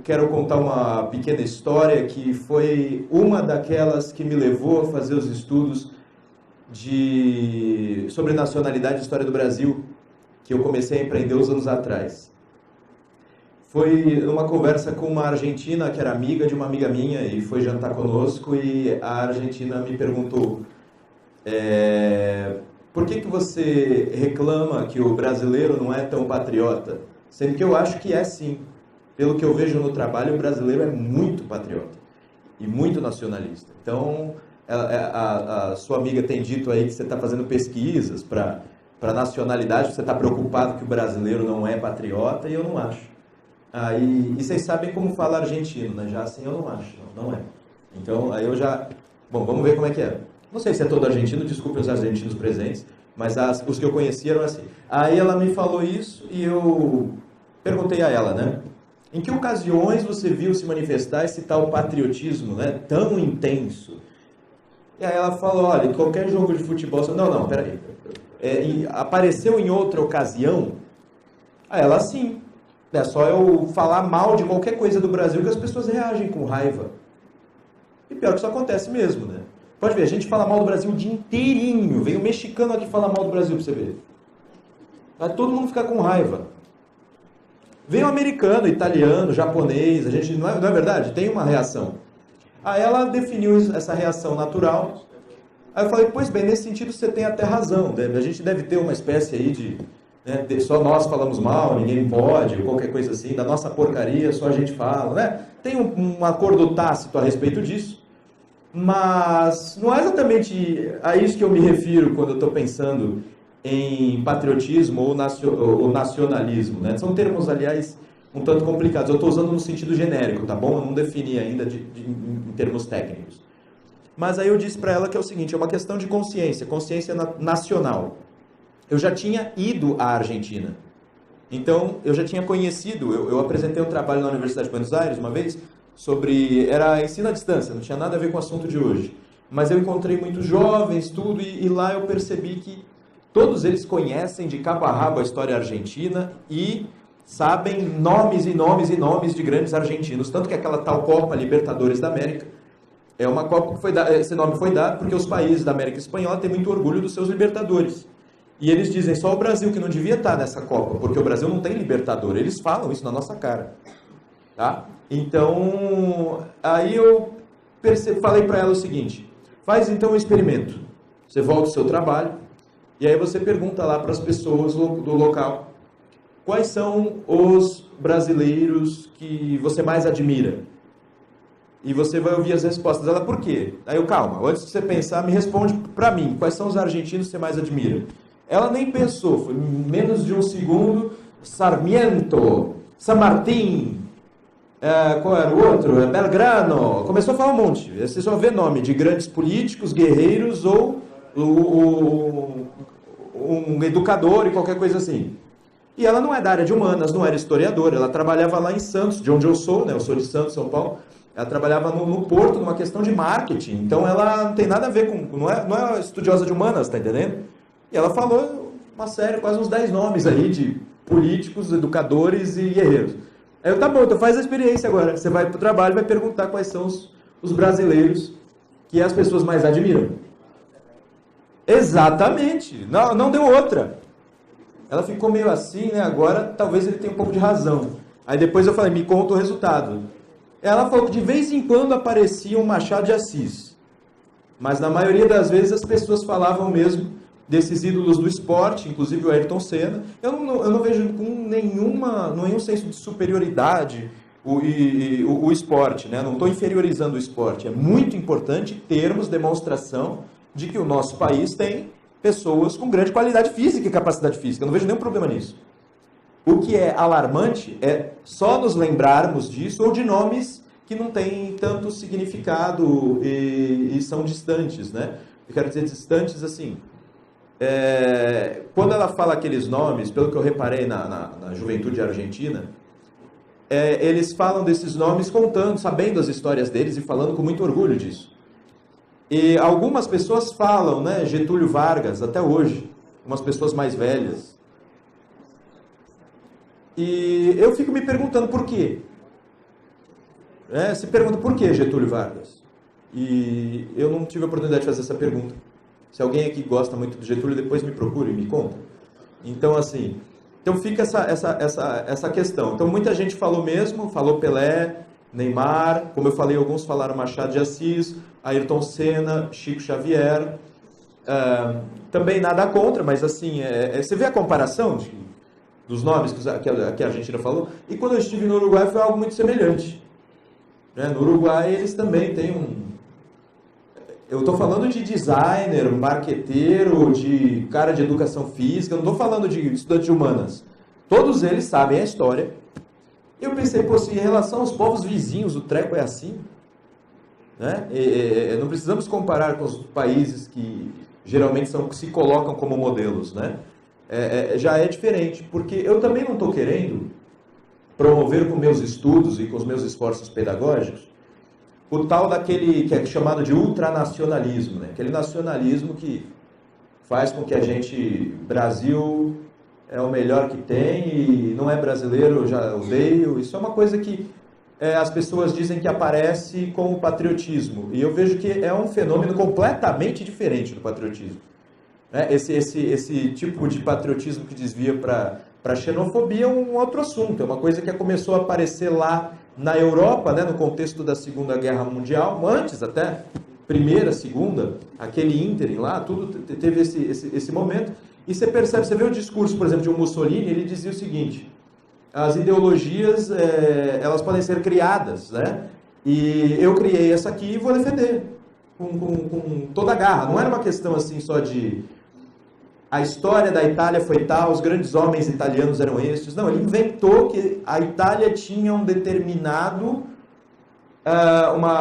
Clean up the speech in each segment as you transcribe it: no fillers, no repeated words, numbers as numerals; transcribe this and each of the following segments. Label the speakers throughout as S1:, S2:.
S1: quero contar uma pequena história que foi uma daquelas que me levou a fazer os estudos sobre nacionalidade e história do Brasil, que eu comecei a empreender uns anos atrás. Foi uma conversa com uma argentina que era amiga de uma amiga minha e foi jantar conosco, e a argentina me perguntou: por que você reclama que o brasileiro não é tão patriota? Sendo que eu acho que é sim. Pelo que eu vejo no trabalho, o brasileiro é muito patriota e muito nacionalista. Então, a sua amiga tem dito aí que você está fazendo pesquisas para nacionalidade, você está preocupado que o brasileiro não é patriota, e eu não acho. E vocês sabem como fala argentino, né? Já assim eu não acho, não é. Então, aí eu já... Bom, vamos ver como é que é. Não sei se é todo argentino, desculpe os argentinos presentes, mas os que eu conheci eram assim. Aí ela me falou isso e eu perguntei a ela, né? Em que ocasiões você viu se manifestar esse tal patriotismo, né, tão intenso? E aí ela falou: olha, qualquer jogo de futebol... Não, peraí. Apareceu em outra ocasião? Aí ela, sim. É só eu falar mal de qualquer coisa do Brasil que as pessoas reagem com raiva. E pior que isso acontece mesmo, né? Pode ver, a gente fala mal do Brasil o dia inteirinho. Vem o mexicano aqui falar mal do Brasil pra você ver. Vai todo mundo ficar com raiva. Vem o americano, italiano, japonês, a gente, não é verdade? Tem uma reação. Aí ela definiu essa reação natural. Aí eu falei: pois bem, nesse sentido você tem até razão. A gente deve ter uma espécie aí de... Né, só nós falamos mal, ninguém pode, qualquer coisa assim, da nossa porcaria só a gente fala, né? Tem um acordo tácito a respeito disso. Mas não é exatamente a isso que eu me refiro quando eu estou pensando em patriotismo ou nacionalismo, né? São termos, aliás, um tanto complicados. Eu estou usando no sentido genérico, tá bom? Eu não defini ainda em termos técnicos. Mas aí eu disse para ela que é o seguinte: é uma questão de consciência nacional. Eu já tinha ido à Argentina. Então, eu já tinha conhecido, eu apresentei um trabalho na Universidade de Buenos Aires uma vez, era ensino à distância, não tinha nada a ver com o assunto de hoje. Mas eu encontrei muitos jovens, tudo, e lá eu percebi que todos eles conhecem de cabo a rabo a história argentina e sabem nomes e nomes e nomes de grandes argentinos. Tanto que aquela tal Copa Libertadores da América é uma Copa que esse nome foi dado porque os países da América Espanhola têm muito orgulho dos seus libertadores. E eles dizem: só o Brasil que não devia estar nessa Copa, porque o Brasil não tem libertador. Eles falam isso na nossa cara. Tá? Então, aí eu falei para ela o seguinte: faz então um experimento. Você volta ao seu trabalho, e aí você pergunta lá para as pessoas do local: quais são os brasileiros que você mais admira? E você vai ouvir as respostas dela. Por quê? Aí eu: calma, antes de você pensar, me responde para mim, quais são os argentinos que você mais admira? Ela nem pensou, foi menos de um segundo. Sarmiento, San Martín, qual era o outro? Belgrano. Começou a falar um monte. Você só vê nome de grandes políticos, guerreiros ou um educador e qualquer coisa assim. E ela não é da área de humanas, não era historiadora. Ela trabalhava lá em Santos, de onde eu sou, né? Eu sou de Santos, São Paulo. Ela trabalhava no Porto, numa questão de marketing. Então ela não tem nada a ver com... Não é estudiosa de humanas, tá entendendo? E ela falou uma série, quase uns 10 nomes aí de políticos, educadores e guerreiros. Aí eu: tá bom, então faz a experiência agora. Você vai para o trabalho e vai perguntar quais são os brasileiros que as pessoas mais admiram. Exatamente. Não deu outra. Ela ficou meio assim, né? Agora talvez ele tenha um pouco de razão. Aí depois eu falei: me conta o resultado. Ela falou que de vez em quando aparecia um Machado de Assis. Mas na maioria das vezes as pessoas falavam mesmo desses ídolos do esporte, inclusive o Ayrton Senna. Eu não vejo com nenhum senso de superioridade o esporte, né? Não estou inferiorizando o esporte. É muito importante termos demonstração de que o nosso país tem pessoas com grande qualidade física e capacidade física. Eu não vejo nenhum problema nisso. O que é alarmante é só nos lembrarmos disso ou de nomes que não têm tanto significado e são distantes, né? Eu quero dizer distantes assim... quando ela fala aqueles nomes, pelo que eu reparei na juventude argentina, eles falam desses nomes contando, sabendo as histórias deles e falando com muito orgulho disso. E algumas pessoas falam, né, Getúlio Vargas, até hoje, umas pessoas mais velhas. E eu fico me perguntando por quê. Se pergunta por que Getúlio Vargas? E eu não tive a oportunidade de fazer essa pergunta. Se alguém aqui gosta muito do Getúlio, depois me procure e me conta. Então, assim, fica essa questão. Então, muita gente falou mesmo, falou Pelé, Neymar, como eu falei, alguns falaram Machado de Assis, Ayrton Senna, Chico Xavier. Também nada contra, mas assim, você vê a comparação dos nomes que a Argentina falou? E quando eu estive no Uruguai foi algo muito semelhante. No Uruguai eles também têm eu estou falando de designer, marqueteiro, de cara de educação física, eu não estou falando de estudante de humanas. Todos eles sabem a história. E eu pensei, pô, se em relação aos povos vizinhos o treco é assim, né? Não precisamos comparar com os países que geralmente se colocam como modelos, né? Já é diferente, porque eu também não estou querendo promover com meus estudos e com os meus esforços pedagógicos o tal daquele que é chamado de ultranacionalismo, né? Aquele nacionalismo que faz com que a gente, Brasil é o melhor que tem e não é brasileiro, eu já odeio. Isso é uma coisa que as pessoas dizem que aparece com o patriotismo. E eu vejo que é um fenômeno completamente diferente do patriotismo. Esse tipo de patriotismo que desvia para a xenofobia é um outro assunto. É uma coisa que começou a aparecer lá na Europa, né, no contexto da Segunda Guerra Mundial, antes até, Primeira, Segunda, aquele ínterim lá, tudo teve esse momento. E você percebe, você vê o discurso, por exemplo, de um Mussolini, ele dizia o seguinte: as ideologias, elas podem ser criadas, né? E eu criei essa aqui e vou defender com toda a garra. Não era uma questão assim só de a história da Itália foi tal, os grandes homens italianos eram estes. Não, ele inventou que a Itália tinha uma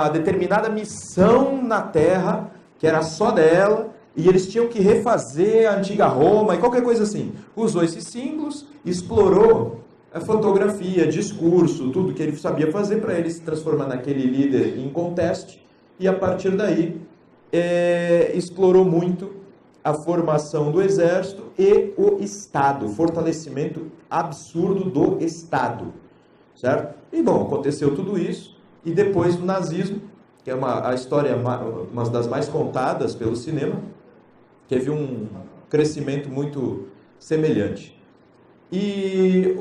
S1: determinada missão na Terra, que era só dela, e eles tinham que refazer a antiga Roma e qualquer coisa assim. Usou esses símbolos, explorou a fotografia, discurso, tudo que ele sabia fazer para ele se transformar naquele líder em conteste, e a partir daí explorou muito a formação do exército e o Estado, o fortalecimento absurdo do Estado, certo? E bom, aconteceu tudo isso, e depois o nazismo, que é a história, uma das mais contadas pelo cinema, teve um crescimento muito semelhante. E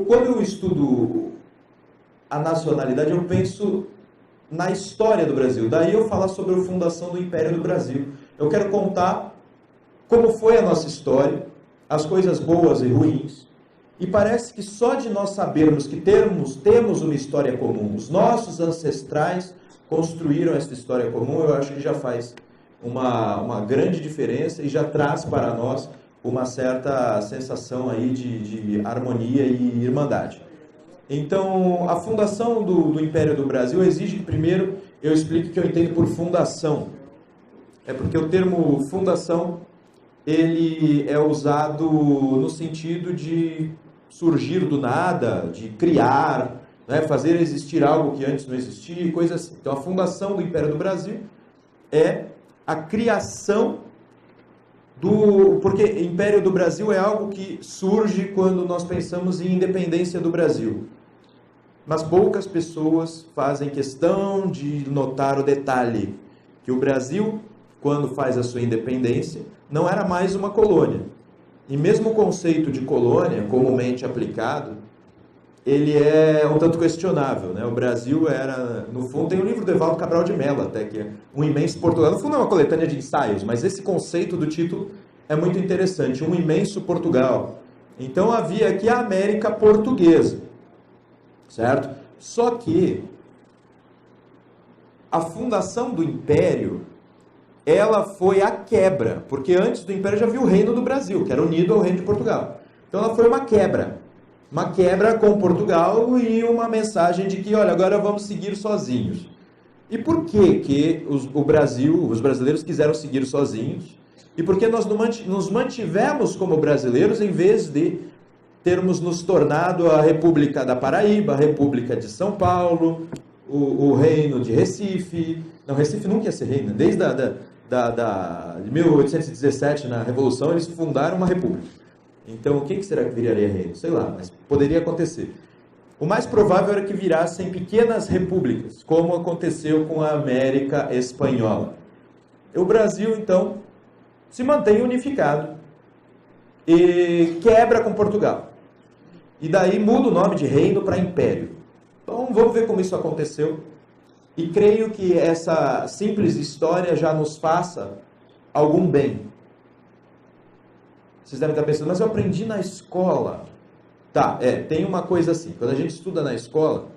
S1: quando eu estudo a nacionalidade, eu penso na história do Brasil. Daí eu falar sobre a fundação do Império do Brasil. Eu quero contar como foi a nossa história, as coisas boas e ruins. E parece que só de nós sabermos que temos uma história comum, os nossos ancestrais construíram essa história comum, eu acho que já faz uma grande diferença e já traz para nós uma certa sensação aí de harmonia e irmandade. Então, a fundação do Império do Brasil exige que primeiro eu explique o que eu entendo por fundação. É porque o termo fundação ele é usado no sentido de surgir do nada, de criar, né, fazer existir algo que antes não existia, coisa assim. Então, a fundação do Império do Brasil é a criação porque Império do Brasil é algo que surge quando nós pensamos em independência do Brasil. Mas poucas pessoas fazem questão de notar o detalhe, que o Brasil, quando faz a sua independência, não era mais uma colônia. E mesmo o conceito de colônia, comumente aplicado, ele é um tanto questionável, né? O Brasil era, no fundo, tem um livro do Evaldo Cabral de Mello, até, que é Um Imenso Portugal. No fundo é uma coletânea de ensaios, mas esse conceito do título é muito interessante, Um Imenso Portugal. Então havia aqui a América Portuguesa, certo? Só que a fundação do Império, ela foi a quebra, porque antes do Império já havia o Reino do Brasil, que era unido ao Reino de Portugal. Então ela foi uma quebra com Portugal e uma mensagem de que, olha, agora vamos seguir sozinhos. E por que os brasileiros quiseram seguir sozinhos? E por que nós nos mantivemos como brasileiros em vez de termos nos tornado a República da Paraíba, a República de São Paulo, o Reino de Recife? Não, Recife nunca ia ser reino. Desde de 1817, na Revolução, eles fundaram uma república. Então, o que será que viraria reino? Sei lá, mas poderia acontecer. O mais provável era que virassem pequenas repúblicas, como aconteceu com a América Espanhola. O Brasil, então, se mantém unificado e quebra com Portugal. E daí muda o nome de reino para império. Então vamos ver como isso aconteceu. E creio que essa simples história já nos faça algum bem. Vocês devem estar pensando, mas eu aprendi na escola. Tá, tem uma coisa assim. Quando a gente estuda na escola,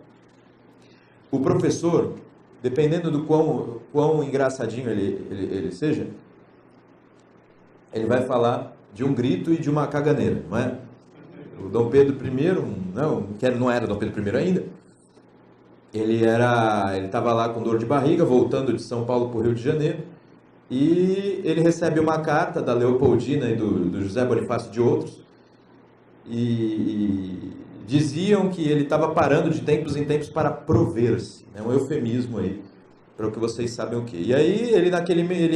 S1: o professor, dependendo do quão engraçadinho ele seja, ele vai falar de um grito e de uma caganeira, não é? O Dom Pedro I, que não era Dom Pedro I ainda, ele estava lá com dor de barriga, voltando de São Paulo para o Rio de Janeiro, e ele recebe uma carta da Leopoldina e do José Bonifácio de outros, e diziam que ele estava parando de tempos em tempos para prover-se, um eufemismo aí, para o que vocês sabem o que. E aí ele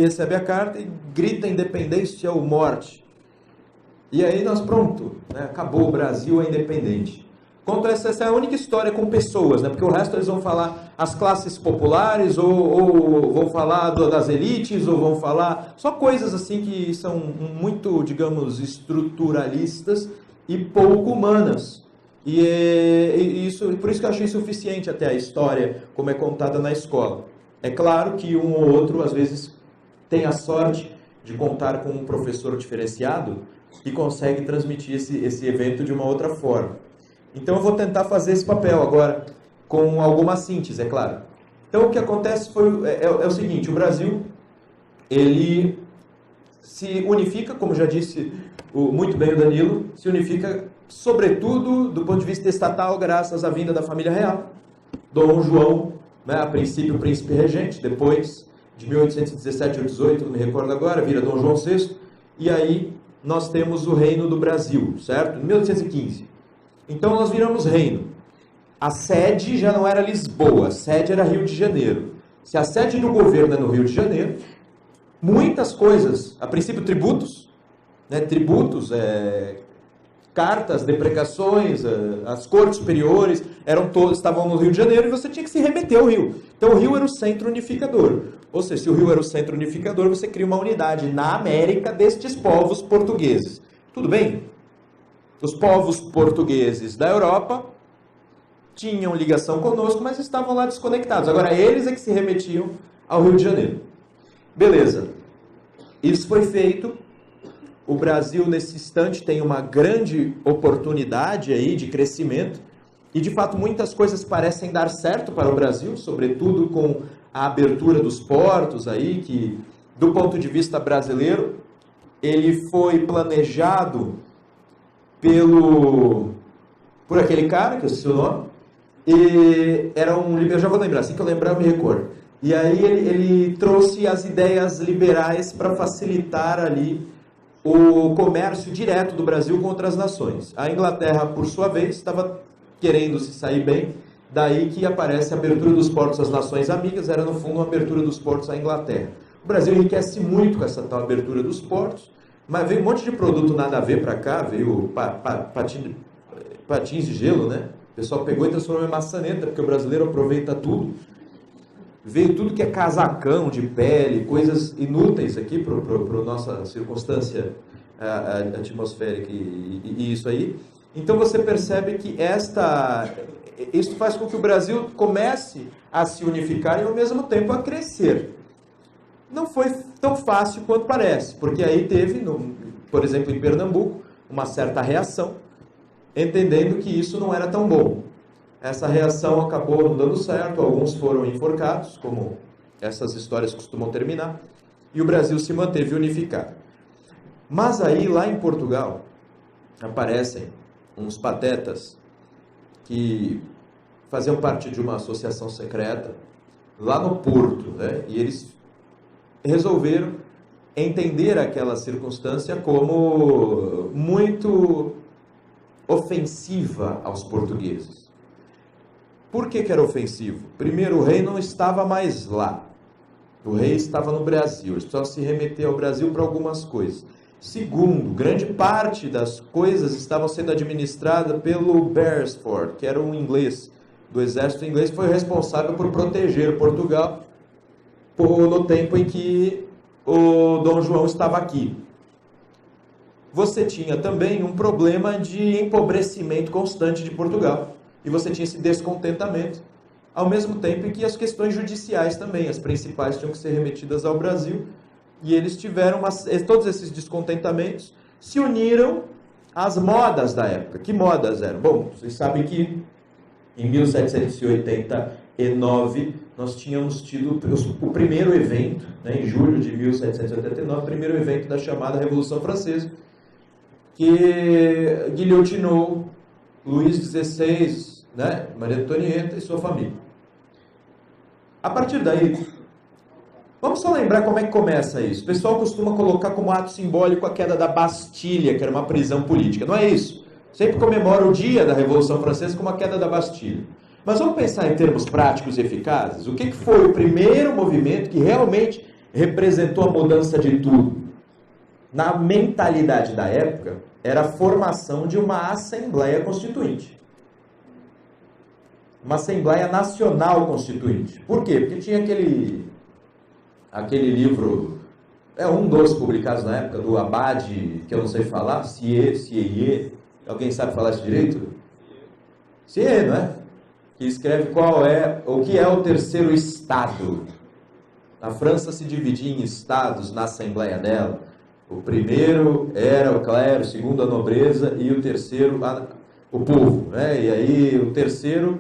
S1: recebe a carta e grita independência ou morte. E aí pronto, acabou, o Brasil é independente. Contra essa é a única história com pessoas, porque o resto eles vão falar as classes populares, ou vão falar das elites, ou vão falar só coisas assim que são muito, digamos, estruturalistas e pouco humanas. Por isso que eu achei insuficiente até a história como é contada na escola. É claro que um ou outro, às vezes, tem a sorte de contar com um professor diferenciado que consegue transmitir esse evento de uma outra forma. Então eu vou tentar fazer esse papel agora, com alguma síntese, é claro. Então o que acontece é o seguinte, o Brasil, ele se unifica, como já disse muito bem o Danilo, se unifica sobretudo do ponto de vista estatal, graças à vinda da família real. Dom João, a princípio o príncipe regente, depois de 1817 ou 18, não me recordo agora, vira Dom João VI, e aí nós temos o Reino do Brasil, certo? Em 1815. Então nós viramos reino. A sede já não era Lisboa, a sede era Rio de Janeiro. Se a sede do governo é no Rio de Janeiro, muitas coisas, a princípio tributos, cartas, deprecações, as cortes superiores estavam no Rio de Janeiro e você tinha que se remeter ao Rio. Então o Rio era o centro unificador. Ou seja, se o Rio era o centro unificador, você cria uma unidade na América destes povos portugueses. Tudo bem? Os povos portugueses da Europa tinham ligação conosco, mas estavam lá desconectados. Agora, eles é que se remetiam ao Rio de Janeiro. Beleza. Isso foi feito. O Brasil, nesse instante, tem uma grande oportunidade aí de crescimento. E, de fato, muitas coisas parecem dar certo para o Brasil, sobretudo com a abertura dos portos aí, que, do ponto de vista brasileiro, ele foi planejado por aquele cara, que eu esqueci o nome, e era eu já vou lembrar, assim que eu lembrar eu me recordo. E aí ele trouxe as ideias liberais para facilitar ali o comércio direto do Brasil com outras nações. A Inglaterra, por sua vez, estava querendo se sair bem, daí que aparece a abertura dos portos às nações amigas, era no fundo uma abertura dos portos à Inglaterra. O Brasil enriquece muito com essa tal abertura dos portos, mas veio um monte de produto nada a ver para cá, veio patins de gelo, O pessoal pegou e transformou em maçaneta, porque o brasileiro aproveita tudo. Veio tudo que é casacão de pele, coisas inúteis aqui para a nossa circunstância atmosférica e isso aí. Então você percebe que isso faz com que o Brasil comece a se unificar e ao mesmo tempo a crescer. Não foi tão fácil quanto parece, porque aí teve, por exemplo, em Pernambuco, uma certa reação, entendendo que isso não era tão bom. Essa reação acabou não dando certo, alguns foram enforcados, como essas histórias costumam terminar, e o Brasil se manteve unificado. Mas aí, lá em Portugal, aparecem uns patetas que faziam parte de uma associação secreta, lá no Porto, e eles resolveram entender aquela circunstância como muito ofensiva aos portugueses. Por que era ofensivo? Primeiro, o rei não estava mais lá. O rei estava no Brasil. Eles precisavam se remeter ao Brasil para algumas coisas. Segundo, grande parte das coisas estavam sendo administradas pelo Beresford, que era um inglês do exército inglês, que foi responsável por proteger Portugal no tempo em que o Dom João estava aqui. Você tinha também um problema de empobrecimento constante de Portugal. E você tinha esse descontentamento, ao mesmo tempo em que as questões judiciais também, as principais, tinham que ser remetidas ao Brasil. E eles tiveram, todos esses descontentamentos se uniram às modas da época. Que modas eram? Bom, vocês sabem que em 1789 nós tínhamos tido o primeiro evento, né, em julho de 1789, o primeiro evento da chamada Revolução Francesa, que guilhotinou Luís XVI, né, Maria Antonieta e sua família. A partir daí, vamos só lembrar como é que começa isso. O pessoal costuma colocar como ato simbólico a queda da Bastilha, que era uma prisão política. Não é isso. Sempre comemora o dia da Revolução Francesa como a queda da Bastilha. Mas vamos pensar em termos práticos e eficazes. O que foi o primeiro movimento que realmente representou a mudança de tudo? Na mentalidade da época, era a formação de uma Assembleia Constituinte. Uma Assembleia Nacional Constituinte. Por quê? Porque tinha aquele livro, um dos publicados na época, do Abade, que eu não sei falar, Sieyès. Alguém sabe falar isso direito? Sieyès, não é? Que escreve o que é o terceiro Estado. A França se dividia em estados na Assembleia dela. O primeiro era o clero, o segundo a nobreza e o terceiro o povo, né? E aí o terceiro,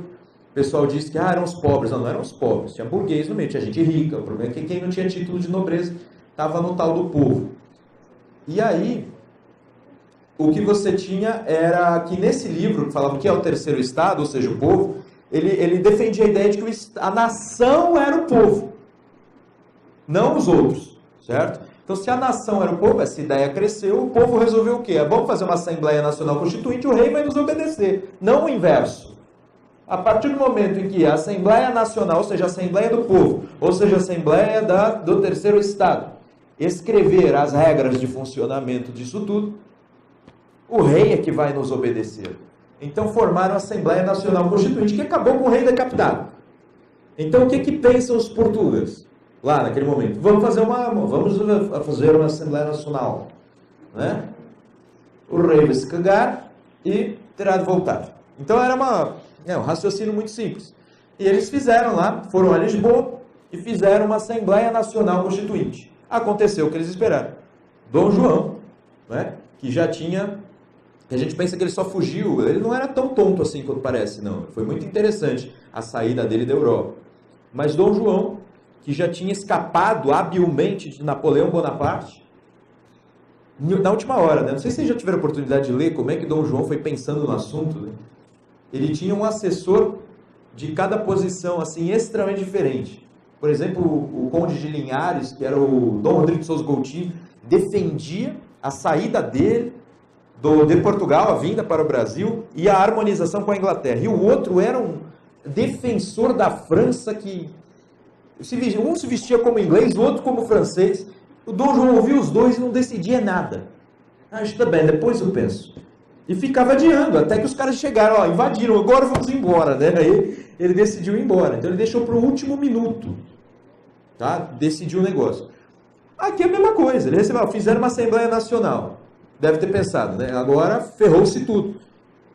S1: o pessoal diz que eram os pobres. Não eram os pobres, tinha burguês no meio, tinha gente rica. O problema é que quem não tinha título de nobreza estava no tal do povo. E aí, o que você tinha era que nesse livro, que falava o que é o terceiro estado, ou seja, o povo, ele defendia a ideia de que a nação era o povo, não os outros, certo? Então, se a nação era o povo, essa ideia cresceu, o povo resolveu o quê? Vamos fazer uma Assembleia Nacional Constituinte, o rei vai nos obedecer, não o inverso. A partir do momento em que a Assembleia Nacional, ou seja, a Assembleia do Povo, ou seja, a Assembleia do terceiro Estado, escrever as regras de funcionamento disso tudo, o rei é que vai nos obedecer. Então formaram a Assembleia Nacional Constituinte, que acabou com o rei decapitado. Então o que pensam os portugueses? Lá naquele momento, vamos fazer uma Assembleia Nacional, né? O rei vai se cagar e terá de voltar. Então era um raciocínio muito simples. E eles fizeram lá, foram a Lisboa e fizeram uma Assembleia Nacional Constituinte. Aconteceu o que eles esperaram. Dom João, né, que já tinha... A gente pensa que ele só fugiu, ele não era tão tonto assim quanto parece, não. Foi muito interessante a saída dele da Europa. Mas Dom João, que já tinha escapado habilmente de Napoleão Bonaparte, na última hora, né? Não sei se vocês já tiveram a oportunidade de ler como é que Dom João foi pensando no assunto, né? Ele tinha um assessor de cada posição, assim, extremamente diferente. Por exemplo, o Conde de Linhares, que era o Dom Rodrigo de Souza Coutinho, defendia a saída dele de Portugal, a vinda para o Brasil, e a harmonização com a Inglaterra. E o outro era um defensor da França que... Um se vestia como inglês, o outro como francês. O Dom João ouvia os dois e não decidia nada. Está bem, depois eu penso. E ficava adiando, até que os caras chegaram, invadiram, agora vamos embora, né? Aí ele decidiu ir embora. Então ele deixou para o último minuto, tá? Decidiu o negócio. Aqui é a mesma coisa, ele recebeu, fizeram uma Assembleia Nacional. Deve ter pensado, né? Agora ferrou-se tudo.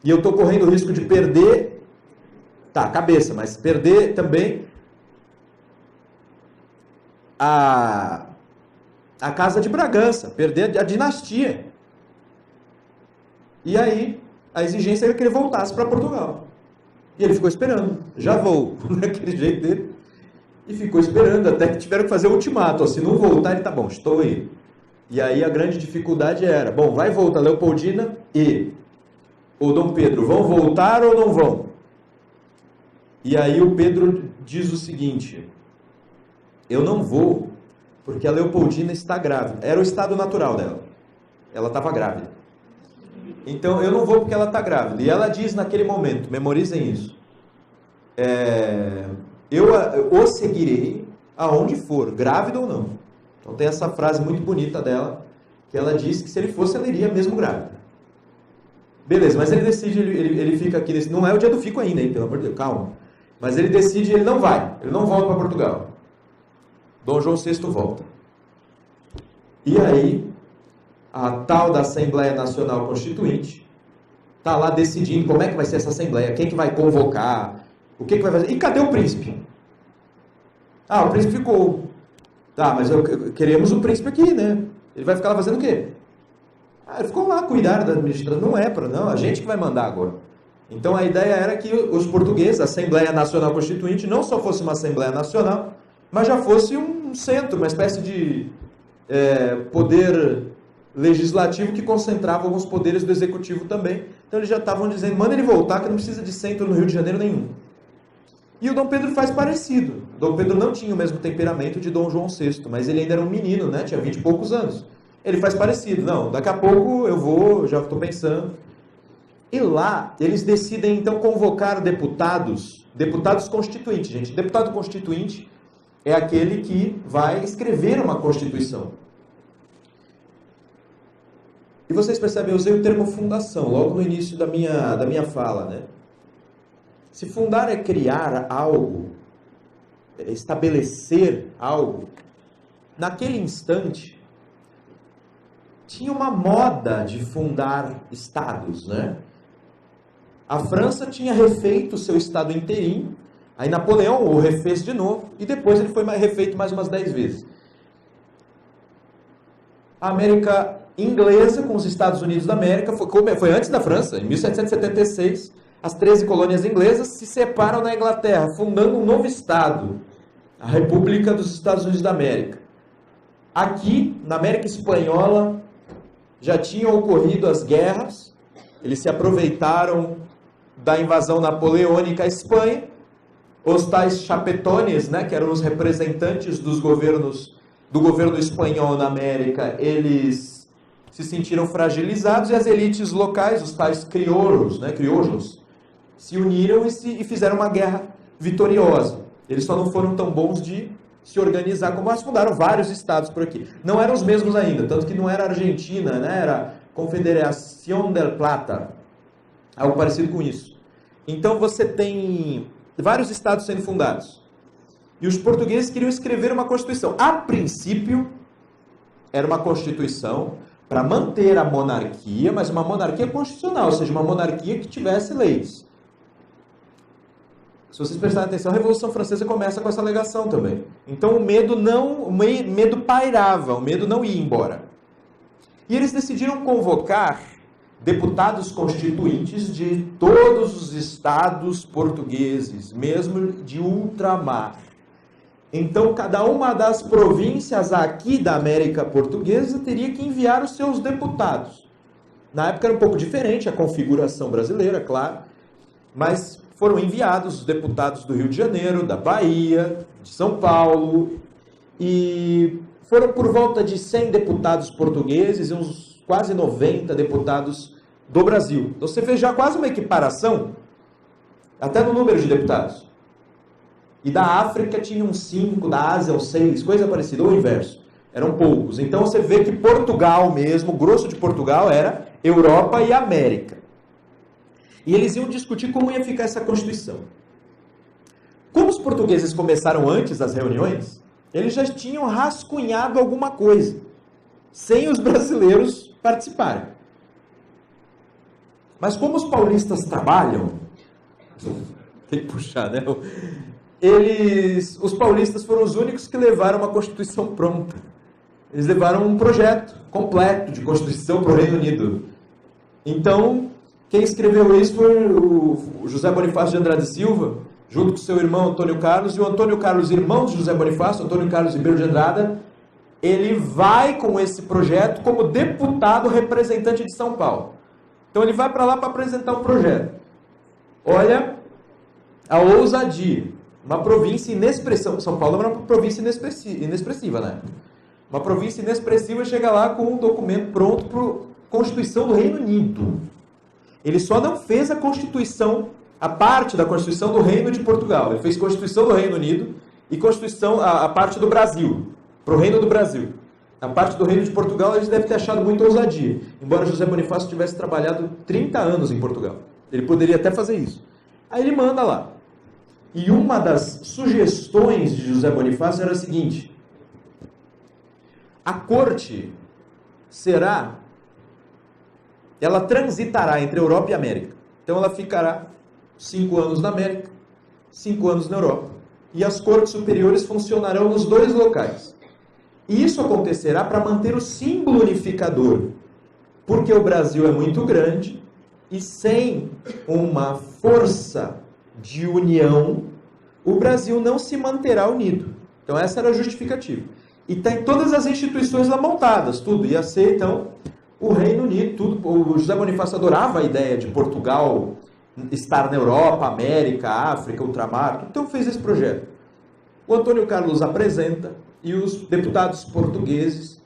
S1: E eu estou correndo o risco de perder, a cabeça, mas perder também a Casa de Bragança, perder a dinastia. E aí, a exigência era que ele voltasse para Portugal. E ele ficou esperando, já vou, daquele jeito dele. E ficou esperando, até que tiveram que fazer o ultimato. Se não voltar, ele tá bom, estou aí. E aí a grande dificuldade era, bom, vai voltar Leopoldina e o Dom Pedro, vão voltar ou não vão? E aí o Pedro diz o seguinte, eu não vou, porque a Leopoldina está grávida. Era o estado natural dela. Ela estava grávida. Então, eu não vou porque ela está grávida. E ela diz naquele momento, memorizem isso, eu o seguirei aonde for, grávida ou não. Então tem essa frase muito bonita dela, que ela disse que se ele fosse, ela iria mesmo grávida. Beleza, mas ele decide, ele fica aqui, não é o dia do fico ainda, hein, pelo amor de Deus, calma. Mas ele decide, ele não vai, ele não volta para Portugal. Dom João VI volta. E aí, a tal da Assembleia Nacional Constituinte está lá decidindo como é que vai ser essa Assembleia, quem que vai convocar, o que vai fazer. E cadê o príncipe? Ah, o príncipe ficou. Tá, mas queremos o príncipe aqui, né? Ele vai ficar lá fazendo o quê? Ah, ele ficou lá cuidando da administração. Não, a gente que vai mandar agora. Então a ideia era que os portugueses, a Assembleia Nacional Constituinte, não só fosse uma Assembleia Nacional, mas já fosse um centro, uma espécie de poder legislativo que concentrava alguns poderes do executivo também. Então eles já estavam dizendo, manda ele voltar, que não precisa de centro no Rio de Janeiro nenhum. E o Dom Pedro faz parecido. Dom Pedro não tinha o mesmo temperamento de Dom João VI, mas ele ainda era um menino, né? Tinha 20 e poucos anos. Ele faz parecido. Não, daqui a pouco eu vou, já estou pensando. E lá, eles decidem então convocar deputados constituintes, gente. Deputado constituinte é aquele que vai escrever uma Constituição. E vocês percebem, eu usei o termo fundação, logo no início da minha fala, né? Se fundar é criar algo, estabelecer algo, naquele instante, tinha uma moda de fundar estados, né? A França tinha refeito o seu estado inteirinho, aí Napoleão o refez de novo, e depois ele foi refeito mais umas 10 vezes. A América inglesa com os Estados Unidos da América, foi antes da França, em 1776, as 13 colônias inglesas se separam da Inglaterra, fundando um novo estado, a República dos Estados Unidos da América. Aqui, na América Espanhola, já tinham ocorrido as guerras, eles se aproveitaram da invasão napoleônica à Espanha, os tais chapetones, né, que eram os representantes do governo espanhol na América, eles se sentiram fragilizados e as elites locais, os tais crioulos, se uniram e fizeram uma guerra vitoriosa. Eles só não foram tão bons de se organizar como eles fundaram vários estados por aqui. Não eram os mesmos ainda, tanto que não era Argentina, né? Era Confederación del Plata, algo parecido com isso. Então você tem vários estados sendo fundados. E os portugueses queriam escrever uma Constituição. A princípio, era uma Constituição para manter a monarquia, mas uma monarquia constitucional, ou seja, uma monarquia que tivesse leis. Se vocês prestarem atenção, a Revolução Francesa começa com essa alegação também. Então o medo pairava, o medo não ia embora. E eles decidiram convocar deputados constituintes de todos os estados portugueses, mesmo de ultramar. Então cada uma das províncias aqui da América Portuguesa teria que enviar os seus deputados. Na época era um pouco diferente a configuração brasileira, claro, mas foram enviados os deputados do Rio de Janeiro, da Bahia, de São Paulo, e foram por volta de 100 deputados portugueses e uns quase 90 deputados do Brasil. Então você vê já quase uma equiparação, até no número de deputados. E da África tinha uns 5, da Ásia uns 6, coisa parecida, ou o inverso. Eram poucos. Então você vê que Portugal mesmo, o grosso de Portugal era Europa e América. E eles iam discutir como ia ficar essa Constituição. Como os portugueses começaram antes das reuniões, eles já tinham rascunhado alguma coisa, sem os brasileiros participarem. Mas como os paulistas trabalham, tem que puxar, né? Os paulistas foram os únicos que levaram uma Constituição pronta. Eles levaram um projeto completo de Constituição para o Reino Unido. Então, quem escreveu isso foi o José Bonifácio de Andrade Silva, junto com seu irmão Antônio Carlos, e o Antônio Carlos, irmão de José Bonifácio, Antônio Carlos Ribeiro de Andrada, ele vai com esse projeto como deputado representante de São Paulo. Então ele vai para lá para apresentar um projeto. Olha a ousadia. Uma província inexpressiva. São Paulo era uma província inexpressiva, né? Uma província inexpressiva chega lá com um documento pronto para a Constituição do Reino Unido. Ele só não fez a Constituição, a parte da Constituição do Reino de Portugal. Ele fez Constituição do Reino Unido e Constituição, a parte do Brasil, para o Reino do Brasil. Na parte do Reino de Portugal, eles devem ter achado muita ousadia. Embora José Bonifácio tivesse trabalhado 30 anos em Portugal. Ele poderia até fazer isso. Aí ele manda lá. E uma das sugestões de José Bonifácio era a seguinte: a corte ela transitará entre Europa e América. Então ela ficará 5 anos na América, 5 anos na Europa. E as cortes superiores funcionarão nos dois locais. E isso acontecerá para manter o símbolo unificador, porque o Brasil é muito grande e sem uma força de união, o Brasil não se manterá unido. Então essa era a justificativa. E tem todas as instituições lá montadas, tudo. Ia ser, então, o Reino Unido, tudo. O José Bonifácio adorava a ideia de Portugal estar na Europa, América, África, ultramar, tudo. Então fez esse projeto. O Antônio Carlos apresenta e os deputados portugueses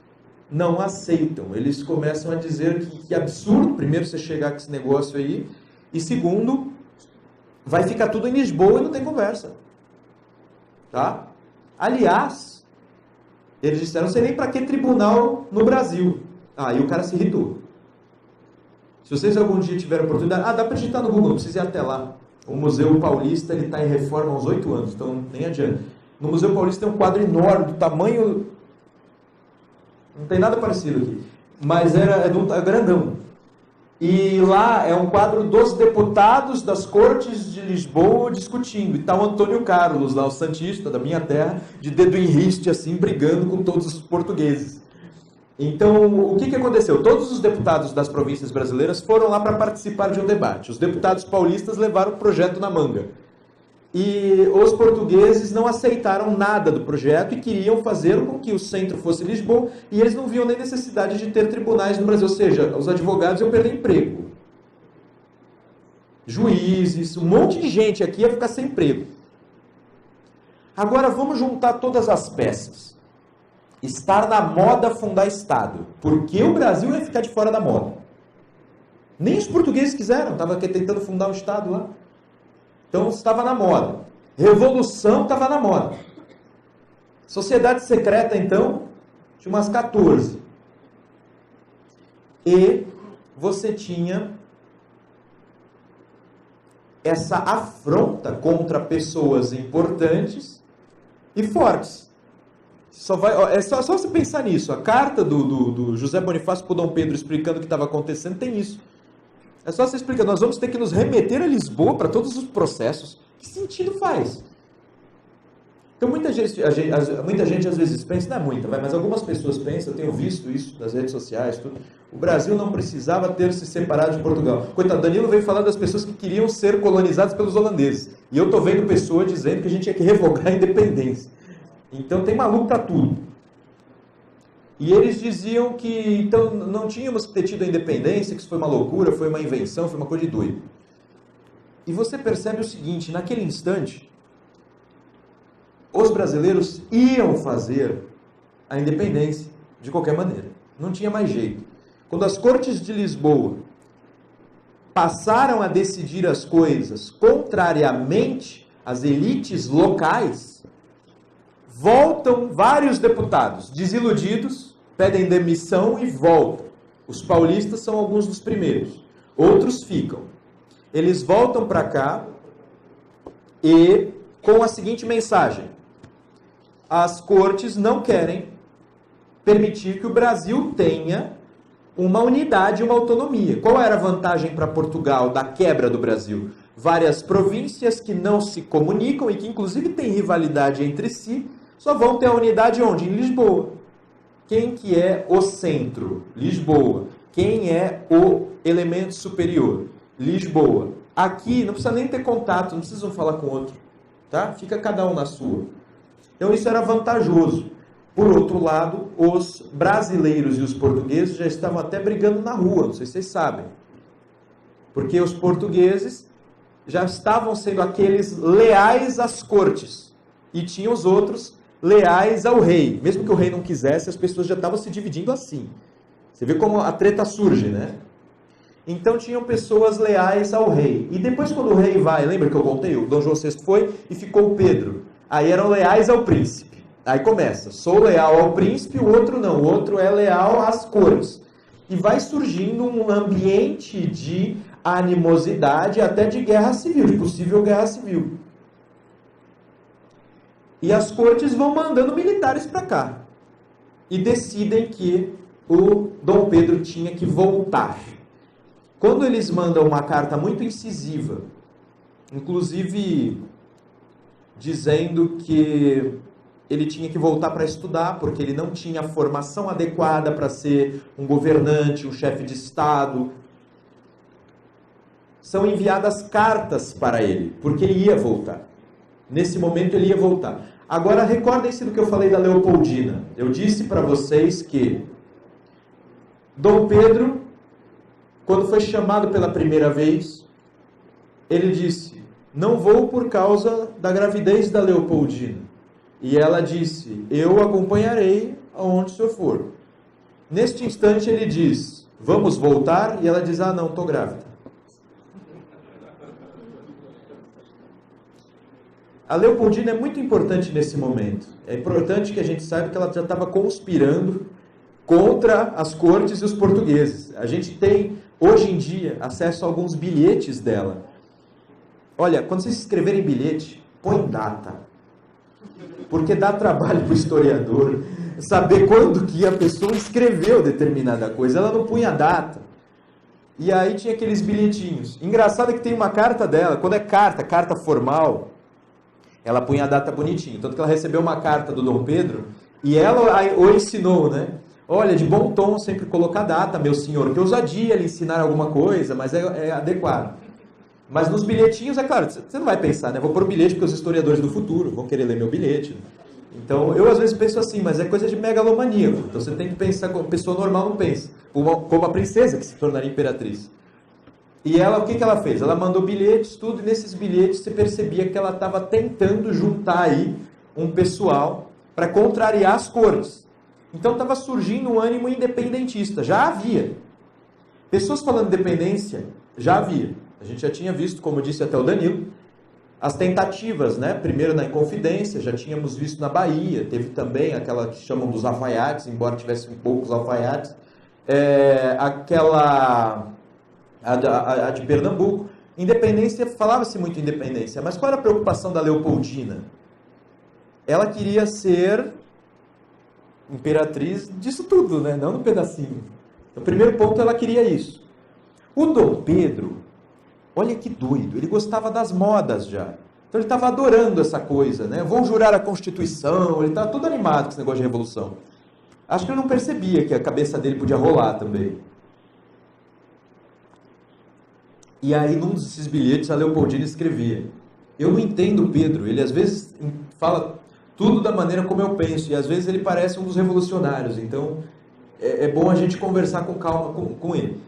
S1: não aceitam. Eles começam a dizer que absurdo, primeiro, você chegar com esse negócio aí, e segundo, vai ficar tudo em Lisboa e não tem conversa. Tá? Aliás, eles disseram, não sei nem para que tribunal no Brasil. Aí o cara se irritou. Se vocês algum dia tiverem oportunidade, dá para digitar no Google, não precisa ir até lá. O Museu Paulista está em reforma há uns 8 anos, então nem adianta. No Museu Paulista tem um quadro enorme, do tamanho... Não tem nada parecido aqui. Mas é grandão. E lá é um quadro dos deputados das Cortes de Lisboa discutindo. E está o Antônio Carlos, lá, o santista da minha terra, de dedo em riste, assim, brigando com todos os portugueses. Então, o que aconteceu? Todos os deputados das províncias brasileiras foram lá para participar de um debate. Os deputados paulistas levaram o projeto na manga. E os portugueses não aceitaram nada do projeto e queriam fazer com que o centro fosse Lisboa, e eles não viam nem necessidade de ter tribunais no Brasil, ou seja, os advogados iam perder emprego. Juízes, um monte de gente aqui ia ficar sem emprego. Agora vamos juntar todas as peças. Estar na moda fundar Estado. Por que o Brasil ia ficar de fora da moda? Nem os portugueses quiseram, estavam tentando fundar um Estado lá. Então estava na moda. Revolução estava na moda. Sociedade secreta, então, tinha umas 14. E você tinha essa afronta contra pessoas importantes e fortes. É só você pensar nisso. A carta do José Bonifácio para o Dom Pedro explicando o que estava acontecendo tem isso. É só você explicar, nós vamos ter que nos remeter a Lisboa para todos os processos. Que sentido faz? Então muita gente às vezes pensa, não é muita, mas algumas pessoas pensam, eu tenho visto isso nas redes sociais, tudo, o Brasil não precisava ter se separado de Portugal. Coitado, Danilo veio falar das pessoas que queriam ser colonizadas pelos holandeses. E eu estou vendo pessoas dizendo que a gente tinha que revogar a independência. Então tem maluco para tudo. E eles diziam que então não tínhamos que ter tido a independência, que isso foi uma loucura, foi uma invenção, foi uma coisa de doido. E você percebe o seguinte, naquele instante, os brasileiros iam fazer a independência de qualquer maneira. Não tinha mais jeito. Quando as Cortes de Lisboa passaram a decidir as coisas contrariamente às elites locais, voltam vários deputados desiludidos, pedem demissão e voltam. Os paulistas são alguns dos primeiros. Outros ficam. Eles voltam para cá e com a seguinte mensagem: as cortes não querem permitir que o Brasil tenha uma unidade, uma autonomia. Qual era a vantagem para Portugal da quebra do Brasil? Várias províncias que não se comunicam e que inclusive têm rivalidade entre si, só vão ter a unidade onde? Em Lisboa. Quem que é o centro? Lisboa. Quem é o elemento superior? Lisboa. Aqui não precisa nem ter contato, não precisam falar com o outro. Tá? Fica cada um na sua. Então isso era vantajoso. Por outro lado, os brasileiros e os portugueses já estavam até brigando na rua, não sei se vocês sabem. Porque os portugueses já estavam sendo aqueles leais às cortes. E tinham os outros leais ao rei. Mesmo que o rei não quisesse, as pessoas já estavam se dividindo assim. Você vê como a treta surge, né? Então tinham pessoas leais ao rei. E depois quando o rei vai, lembra que eu contei? O Dom João VI foi e ficou o Pedro. Aí eram leais ao príncipe. Aí começa, sou leal ao príncipe, o outro não, o outro é leal às cortes. E vai surgindo um ambiente de animosidade, até de guerra civil, de possível guerra civil. E as cortes vão mandando militares para cá. E decidem que o Dom Pedro tinha que voltar. Quando eles mandam uma carta muito incisiva, inclusive dizendo que ele tinha que voltar para estudar, porque ele não tinha a formação adequada para ser um governante, um chefe de Estado. São enviadas cartas para ele, porque ele ia voltar. Nesse momento ele ia voltar. Agora recordem-se do que eu falei da Leopoldina. Eu disse para vocês que Dom Pedro, quando foi chamado pela primeira vez, ele disse, não vou por causa da gravidez da Leopoldina. E ela disse, eu acompanharei aonde o senhor for. Neste instante ele diz, vamos voltar? E ela diz, ah não, estou grávida. A Leopoldina é muito importante nesse momento. É importante que a gente saiba que ela já estava conspirando contra as cortes e os portugueses. A gente tem, hoje em dia, acesso a alguns bilhetes dela. Olha, quando vocês escreverem bilhete, põe data. Porque dá trabalho para o historiador saber quando que a pessoa escreveu determinada coisa. Ela não punha data. E aí tinha aqueles bilhetinhos. Engraçado é que tem uma carta dela. Quando é carta formal, ela punha a data bonitinho. Tanto que ela recebeu uma carta do Dom Pedro e ela o ensinou, né? Olha, de bom tom sempre colocar data, meu senhor. Que ousadia lhe ensinar alguma coisa, mas é adequado. Mas nos bilhetinhos, é claro, você não vai pensar, né? Vou pôr um bilhete porque os historiadores do futuro vão querer ler meu bilhete. Então, eu às vezes penso assim, mas é coisa de megalomaníaco. Então você tem que pensar como a pessoa normal não pensa. Como a princesa que se tornaria imperatriz. E ela, o que ela fez? Ela mandou bilhetes, tudo, e nesses bilhetes você percebia que ela estava tentando juntar aí um pessoal para contrariar as cortes. Então estava surgindo um ânimo independentista. Já havia. Pessoas falando de independência, já havia. A gente já tinha visto, como disse até o Danilo, as tentativas, né? Primeiro na Inconfidência, já tínhamos visto na Bahia, teve também aquela que chamam dos alfaiates, embora tivesse poucos alfaiates, a de Pernambuco. Independência, falava-se muito em independência, mas qual era a preocupação da Leopoldina? Ela queria ser imperatriz disso tudo, né? Não no pedacinho. No primeiro ponto ela queria isso. O Dom Pedro, olha que doido, ele gostava das modas já. Então ele estava adorando essa coisa, né? Vou jurar a Constituição, ele estava todo animado com esse negócio de revolução. Acho que ele não percebia que a cabeça dele podia rolar também. E aí, num desses bilhetes, a Leopoldina escrevia, eu não entendo Pedro, ele às vezes fala tudo da maneira como eu penso, e às vezes ele parece um dos revolucionários, então é bom a gente conversar com calma com ele.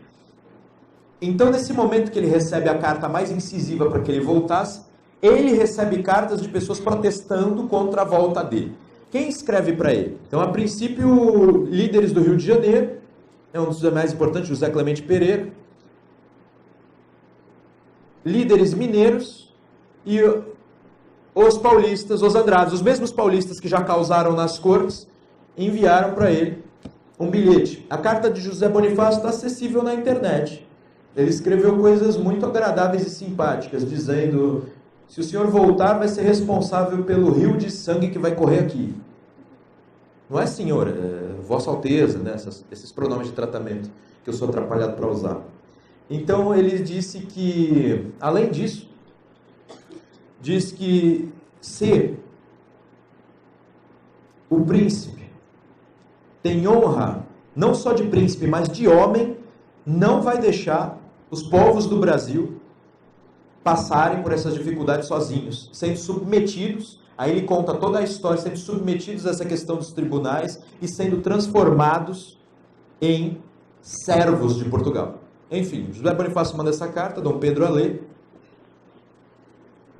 S1: Então, nesse momento que ele recebe a carta mais incisiva para que ele voltasse, ele recebe cartas de pessoas protestando contra a volta dele. Quem escreve para ele? Então, a princípio, líderes do Rio de Janeiro, um dos mais importantes, José Clemente Pereira, líderes mineiros e os paulistas, os Andrades, os mesmos paulistas que já causaram nas cortes, enviaram para ele um bilhete. A carta de José Bonifácio está acessível na internet. Ele escreveu coisas muito agradáveis e simpáticas, dizendo, se o senhor voltar, vai ser responsável pelo rio de sangue que vai correr aqui. Não é senhor, é Vossa Alteza, né? Esses pronomes de tratamento que eu sou atrapalhado para usar. Então ele disse que, além disso, diz que se o príncipe tem honra, não só de príncipe, mas de homem, não vai deixar os povos do Brasil passarem por essas dificuldades sozinhos, sendo submetidos, aí ele conta toda a história, sendo submetidos a essa questão dos tribunais e sendo transformados em servos de Portugal. Enfim, José Bonifácio manda essa carta, Dom Pedro a lê,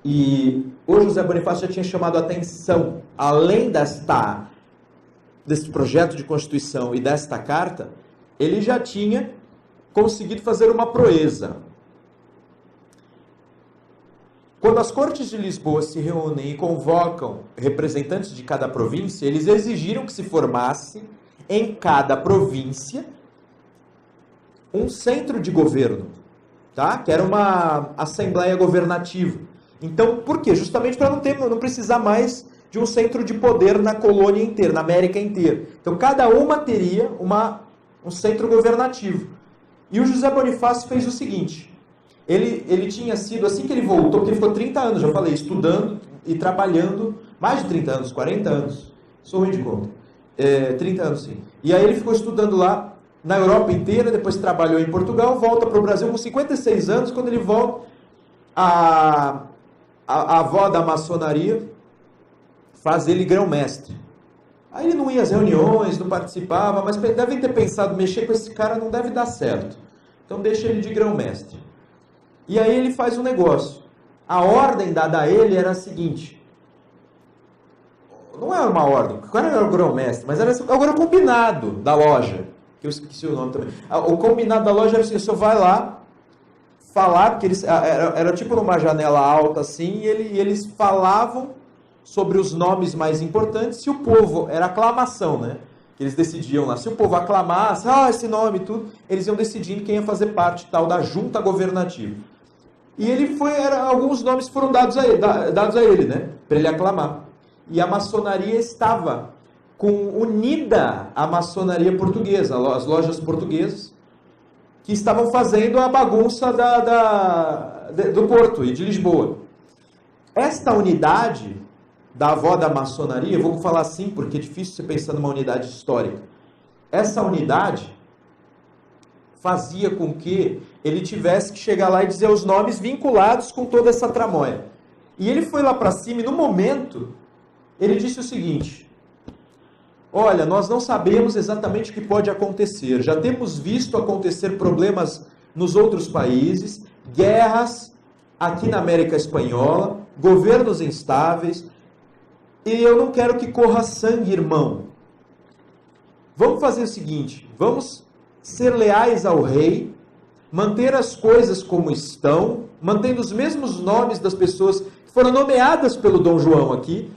S1: e o José Bonifácio já tinha chamado a atenção, além desse projeto de Constituição e desta carta, ele já tinha conseguido fazer uma proeza. Quando as Cortes de Lisboa se reúnem e convocam representantes de cada província, eles exigiram que se formasse em cada província um centro de governo, tá? Que era uma assembleia governativa. Então, por quê? Justamente para não precisar mais de um centro de poder na colônia inteira, na América inteira. Então, cada uma teria um centro governativo. E o José Bonifácio fez o seguinte: ele tinha sido, assim que ele voltou, porque ele ficou 30 anos, já falei, estudando e trabalhando, mais de 30 anos, 40 anos, sou ruim de conta, 30 anos sim. E aí ele ficou estudando lá na Europa inteira, depois trabalhou em Portugal, volta para o Brasil com 56 anos, quando ele volta, a avó da maçonaria faz ele grão-mestre. Aí ele não ia às reuniões, não participava, mas devem ter pensado, mexer com esse cara não deve dar certo. Então deixa ele de grão-mestre. E aí ele faz um negócio. A ordem dada a ele era a seguinte. Não era uma ordem, o cara era o grão-mestre, mas era agora o combinado da loja, que eu esqueci o nome também. O combinado da loja era assim, o senhor vai lá falar, porque eles, era tipo numa janela alta assim, e eles falavam sobre os nomes mais importantes, se o povo, era aclamação, né? Que eles decidiam lá, se o povo aclamasse, esse nome e tudo, eles iam decidindo quem ia fazer parte tal da junta governativa. E ele alguns nomes foram dados a ele, né? Para ele aclamar. E a maçonaria estava unida à maçonaria portuguesa, as lojas portuguesas, que estavam fazendo a bagunça do Porto e de Lisboa. Esta unidade da avó da maçonaria, eu vou falar assim porque é difícil você pensar numa unidade histórica. Essa unidade fazia com que ele tivesse que chegar lá e dizer os nomes vinculados com toda essa tramóia. E ele foi lá para cima e no momento ele disse o seguinte: olha, nós não sabemos exatamente o que pode acontecer. Já temos visto acontecer problemas nos outros países, guerras aqui na América Espanhola, governos instáveis, e eu não quero que corra sangue, irmão. Vamos fazer o seguinte, vamos ser leais ao rei, manter as coisas como estão, mantendo os mesmos nomes das pessoas que foram nomeadas pelo Dom João aqui,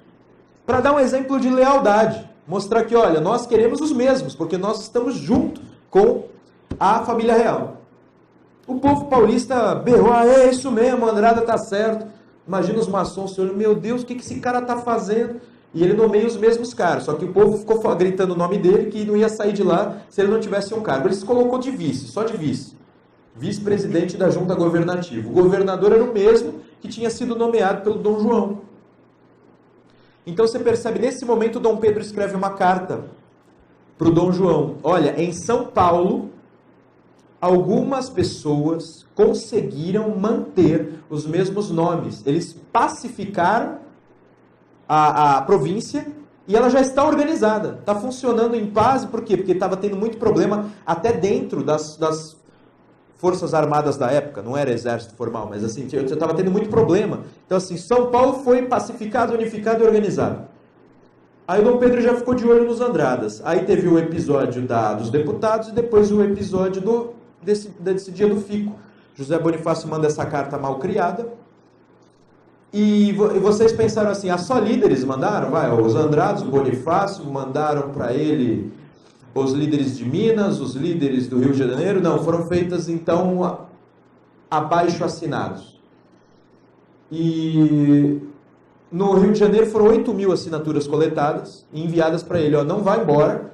S1: para dar um exemplo de lealdade. Mostrar que, olha, nós queremos os mesmos, porque nós estamos junto com a família real. O povo paulista berrou, é isso mesmo, Andrada tá certo. Imagina os maçons olhando, meu Deus, o que esse cara tá fazendo? E ele nomeia os mesmos caras, só que o povo ficou gritando o nome dele, que não ia sair de lá se ele não tivesse um cargo. Ele se colocou de vice, só de vice. Vice-presidente da junta governativa. O governador era o mesmo que tinha sido nomeado pelo Dom João. Então você percebe, nesse momento, Dom Pedro escreve uma carta para o Dom João. Olha, em São Paulo, algumas pessoas conseguiram manter os mesmos nomes. Eles pacificaram a província e ela já está organizada. Está funcionando em paz. Por quê? Porque estava tendo muito problema até dentro das Forças Armadas da época. Não era exército formal, mas assim, estava tendo muito problema. Então assim, São Paulo foi pacificado, unificado e organizado. Aí o Dom Pedro já ficou de olho nos Andradas. Aí teve o episódio dos deputados e depois o episódio desse dia do fico. José Bonifácio manda essa carta mal criada. E vocês pensaram assim, só líderes mandaram? Os Andradas, o Bonifácio, mandaram para ele os líderes de Minas, os líderes do Rio de Janeiro. Não, foram feitas então abaixo assinados. E no Rio de Janeiro foram 8.000 assinaturas coletadas e enviadas para ele. Não vai embora.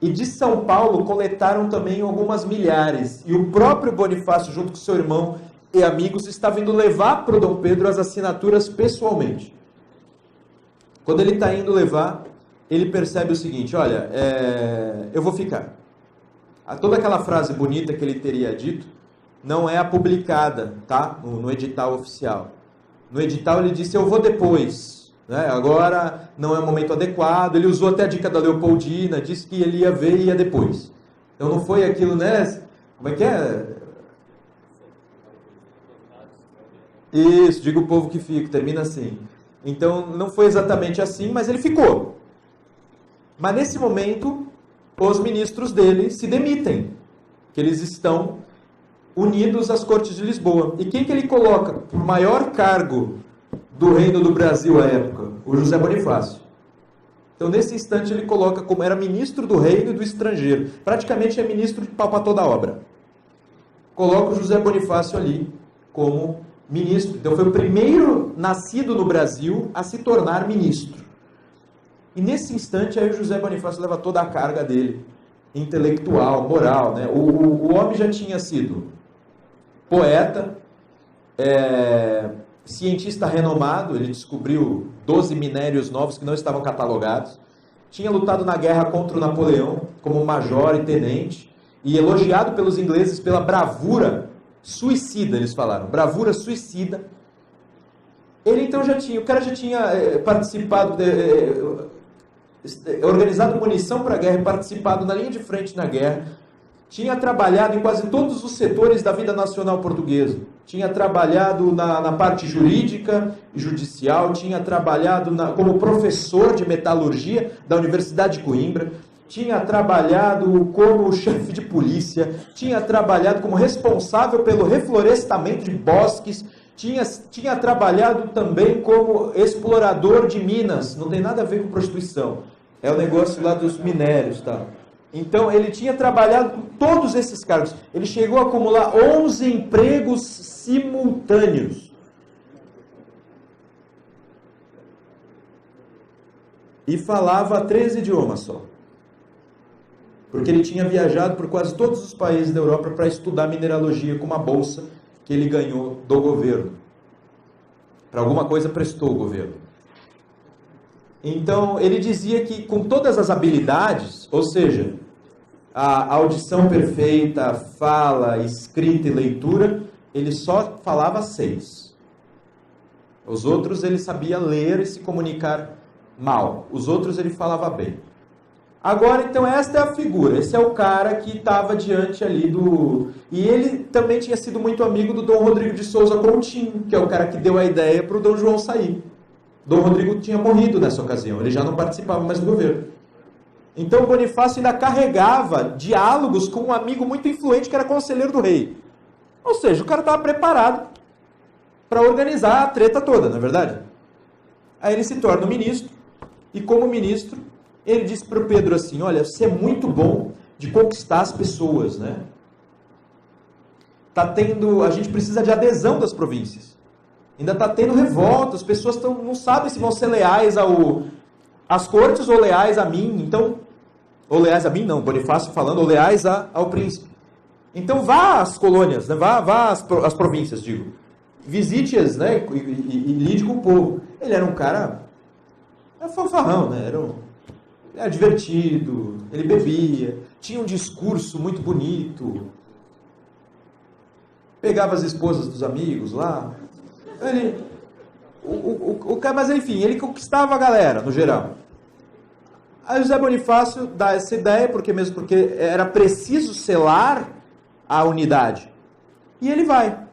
S1: E de São Paulo coletaram também algumas milhares. E o próprio Bonifácio, junto com seu irmão e amigos, estava indo levar para o Dom Pedro as assinaturas pessoalmente. Quando ele está indo levar, ele percebe o seguinte: olha, eu vou ficar. Toda aquela frase bonita que ele teria dito não é a publicada, tá? No edital oficial. No edital ele disse, eu vou depois. Agora não é o momento adequado. Ele usou até a dica da Leopoldina, disse que ele ia ver e ia depois. Então não foi aquilo, né? Como é que é? Isso, diga o povo que fica, termina assim. Então não foi exatamente assim, mas ele ficou. Mas nesse momento, os ministros dele se demitem, que eles estão unidos às cortes de Lisboa. E quem que ele coloca para o maior cargo do reino do Brasil à época? O José Bonifácio. Então, nesse instante, ele coloca como era ministro do reino e do estrangeiro. Praticamente é ministro de pau para toda a obra. Coloca o José Bonifácio ali como ministro. Então, foi o primeiro nascido no Brasil a se tornar ministro. E nesse instante, aí o José Bonifácio leva toda a carga dele, intelectual, moral, né? O homem já tinha sido poeta, cientista renomado, ele descobriu 12 minérios novos que não estavam catalogados, tinha lutado na guerra contra o Napoleão como major e tenente, e elogiado pelos ingleses pela bravura suicida, eles falaram, bravura suicida. Ele então o cara já tinha participado, organizado munição para a guerra, participado na linha de frente na guerra, tinha trabalhado em quase todos os setores da vida nacional portuguesa, tinha trabalhado na parte jurídica e judicial, tinha trabalhado como professor de metalurgia da Universidade de Coimbra, tinha trabalhado como chefe de polícia, tinha trabalhado como responsável pelo reflorestamento de bosques, tinha trabalhado também como explorador de minas, não tem nada a ver com prostituição, é o negócio lá dos minérios, tá? Então, ele tinha trabalhado com todos esses cargos. Ele chegou a acumular 11 empregos simultâneos. E falava 13 idiomas só. Porque ele tinha viajado por quase todos os países da Europa para estudar mineralogia com uma bolsa que ele ganhou do governo. Para alguma coisa prestou o governo. Então, ele dizia que com todas as habilidades, ou seja, a audição perfeita, a fala, escrita e leitura, ele só falava 6. Os outros ele sabia ler e se comunicar mal. Os outros ele falava bem. Agora, então, esta é a figura. Esse é o cara que estava diante ali do... E ele também tinha sido muito amigo do Dom Rodrigo de Souza Coutinho, que é o cara que deu a ideia para o Dom João sair. Dom Rodrigo tinha morrido nessa ocasião, ele já não participava mais do governo. Então Bonifácio ainda carregava diálogos com um amigo muito influente que era conselheiro do rei. Ou seja, o cara estava preparado para organizar a treta toda, não é verdade? Aí ele se torna ministro, e como ministro, ele disse para o Pedro assim, olha, você é muito bom de conquistar as pessoas, né? A gente precisa de adesão das províncias. Ainda está tendo revolta, as pessoas não sabem se vão ser leais às cortes ou leais a mim. Então, ou leais a mim não, Bonifácio falando, ou leais ao príncipe. Então vá às colônias, né? vá às províncias, digo. Visite-as, né? E lide com o povo. Ele era um cara fanfarrão, né? Era divertido, ele bebia, tinha um discurso muito bonito, pegava as esposas dos amigos lá. Mas enfim, ele conquistava a galera, no geral. Aí José Bonifácio dá essa ideia, porque era preciso selar a unidade. E ele vai.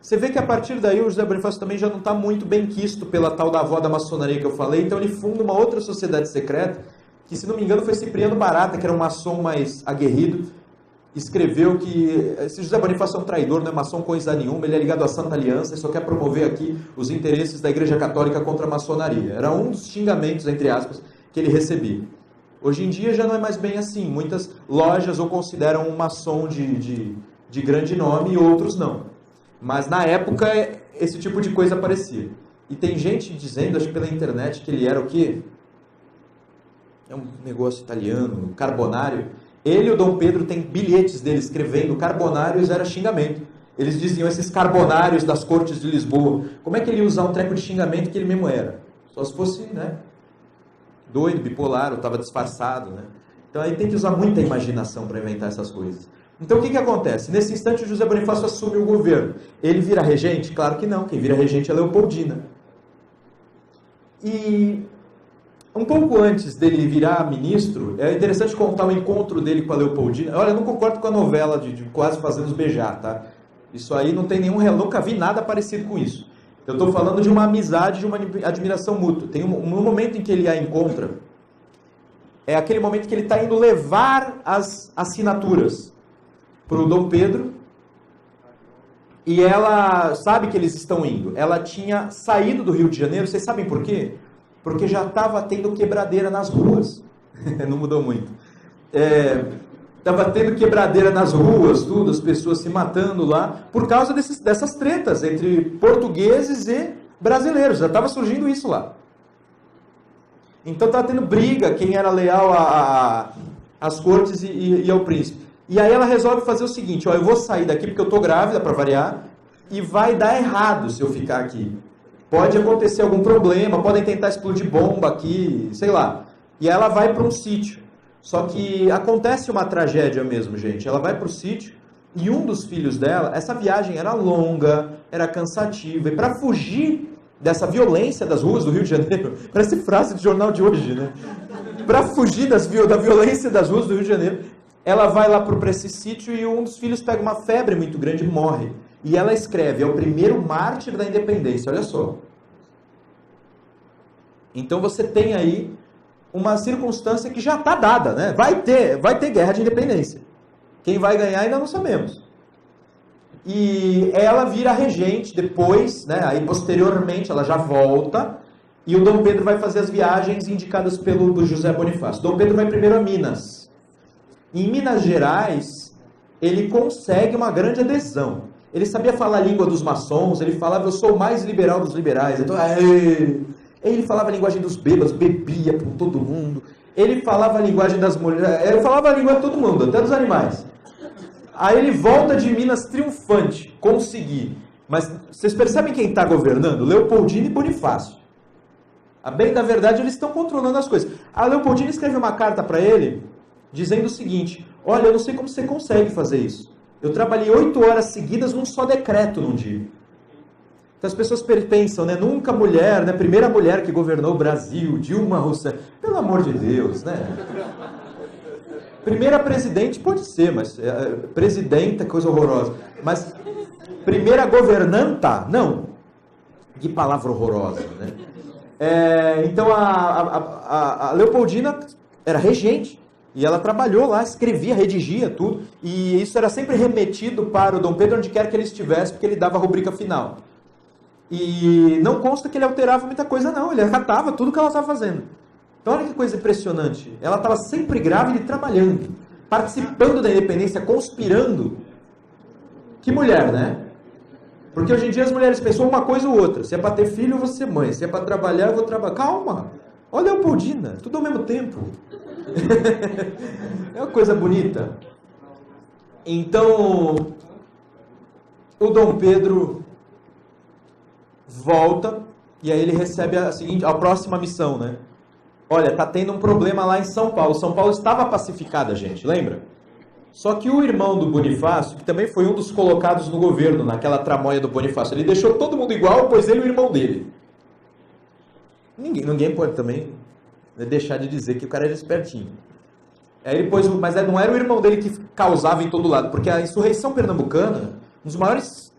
S1: Você vê que a partir daí o José Bonifácio também já não está muito bem quisto pela tal da avó da maçonaria que eu falei, então ele funda uma outra sociedade secreta, que se não me engano foi Cipriano Barata, que era um maçom mais aguerrido, escreveu que esse José Bonifácio é um traidor, não é maçom coisa nenhuma, ele é ligado à Santa Aliança e só quer promover aqui os interesses da Igreja Católica contra a maçonaria. Era um dos xingamentos, entre aspas, que ele recebia. Hoje em dia já não é mais bem assim, muitas lojas o consideram um maçom de grande nome e outros não. Mas na época esse tipo de coisa aparecia. E tem gente dizendo, acho que pela internet, que ele era o quê? É um negócio italiano, carbonário. Ele e o Dom Pedro têm bilhetes dele escrevendo carbonários era xingamento. Eles diziam esses carbonários das cortes de Lisboa. Como é que ele ia usar um treco de xingamento que ele mesmo era? Só se fosse, né, doido, bipolar, ou estava disfarçado, né? Então aí tem que usar muita imaginação para inventar essas coisas. Então o que acontece? Nesse instante o José Bonifácio assume o governo. Ele vira regente? Claro que não. Quem vira regente é Leopoldina. E um pouco antes dele virar ministro, é interessante contar o encontro dele com a Leopoldina. Olha, eu não concordo com a novela de Quase Fazendo Beijar, tá? Isso aí não tem nunca vi nada parecido com isso. Eu estou falando de uma amizade, de uma admiração mútua. Tem um momento em que ele a encontra, é aquele momento que ele está indo levar as assinaturas para o Dom Pedro E ela sabe que eles estão indo. Ela tinha saído do Rio de Janeiro, vocês sabem por quê? Porque já estava tendo quebradeira nas ruas. Não mudou muito. Estava tendo quebradeira nas ruas, tudo, as pessoas se matando lá, por causa dessas tretas entre portugueses e brasileiros. Já estava surgindo isso lá. Então estava tendo briga, quem era leal às cortes e ao príncipe. E aí ela resolve fazer o seguinte, ó, eu vou sair daqui porque eu estou grávida, para variar, e vai dar errado se eu ficar aqui. Pode acontecer algum problema, podem tentar explodir bomba aqui, sei lá. E ela vai para um sítio. Só que acontece uma tragédia mesmo, gente. Ela vai para o sítio e um dos filhos dela, essa viagem era longa, era cansativa, e para fugir dessa violência das ruas do Rio de Janeiro, parece frase de jornal de hoje, né? Para fugir da violência das ruas do Rio de Janeiro, ela vai lá para esse sítio e um dos filhos pega uma febre muito grande e morre. E ela escreve, é o primeiro mártir da independência, olha só. Então você tem aí uma circunstância que já está dada, né? Vai ter guerra de independência. Quem vai ganhar ainda não sabemos. E ela vira regente depois, né? Aí posteriormente ela já volta e o Dom Pedro vai fazer as viagens indicadas pelo José Bonifácio. Dom Pedro vai primeiro a Minas. Em Minas Gerais, ele consegue uma grande adesão. Ele sabia falar a língua dos maçons, ele falava, eu sou o mais liberal dos liberais. Então, ele falava a linguagem dos bêbados, bebia com todo mundo. Ele falava a linguagem das mulheres, ele falava a língua de todo mundo, até dos animais. Aí ele volta de Minas triunfante, consegui. Mas vocês percebem quem está governando? Leopoldina e Bonifácio. A bem da verdade, eles estão controlando as coisas. A Leopoldina escreve uma carta para ele, dizendo o seguinte, olha, eu não sei como você consegue fazer isso. Eu trabalhei 8 horas seguidas num só decreto num dia. Então as pessoas pensam, né? Nunca mulher, né? Primeira mulher que governou o Brasil, Dilma Rousseff. Pelo amor de Deus, né? Primeira presidente pode ser, mas presidenta, coisa horrorosa. Mas primeira governanta, não. Que palavra horrorosa, né? Então a Leopoldina era regente. E ela trabalhou lá, escrevia, redigia tudo. E isso era sempre remetido para o Dom Pedro onde quer que ele estivesse, porque ele dava a rubrica final. E não consta que ele alterava muita coisa, não. Ele acatava tudo que ela estava fazendo. Então, olha que coisa impressionante. Ela estava sempre grávida e trabalhando. Participando da independência, conspirando. Que mulher, né? Porque hoje em dia as mulheres pensam uma coisa ou outra. Se é para ter filho, eu vou ser mãe. Se é para trabalhar, eu vou trabalhar. Calma. Olha a Leopoldina. Tudo ao mesmo tempo. É uma coisa bonita. Então, o Dom Pedro volta e aí ele recebe a próxima missão, né? Olha, tá tendo um problema lá em São Paulo. São Paulo estava pacificada, gente, lembra? Só que o irmão do Bonifácio, que também foi um dos colocados no governo, naquela tramóia do Bonifácio, ele deixou todo mundo igual, pois ele e o irmão dele. Ninguém pode também deixar de dizer que o cara era espertinho. Mas não era o irmão dele que causava em todo lado, porque a insurreição pernambucana, um dos maiores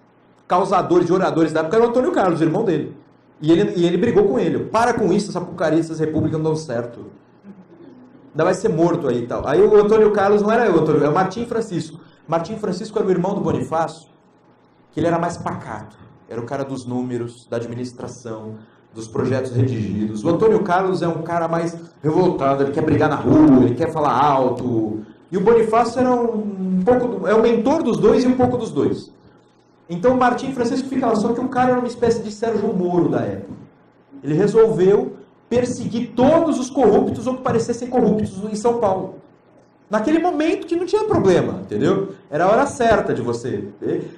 S1: causadores e oradores da época era o Antônio Carlos, o irmão dele. E ele brigou com ele. Para com isso, essa porcaria, essas repúblicas não dão certo. Ainda vai ser morto aí e tal. Aí o Antônio Carlos não era é o Martim Francisco. Martim Francisco era o irmão do Bonifácio, que ele era mais pacato. Era o cara dos números, da administração, dos projetos redigidos. O Antônio Carlos é um cara mais revoltado, ele quer brigar na rua, ele quer falar alto. E o Bonifácio era é o mentor dos dois e um pouco dos dois. Então o Martim Francisco fica lá, só que o cara era uma espécie de Sérgio Moro da época. Ele resolveu perseguir todos os corruptos ou que parecessem corruptos em São Paulo. Naquele momento que não tinha problema, entendeu? Era a hora certa de você.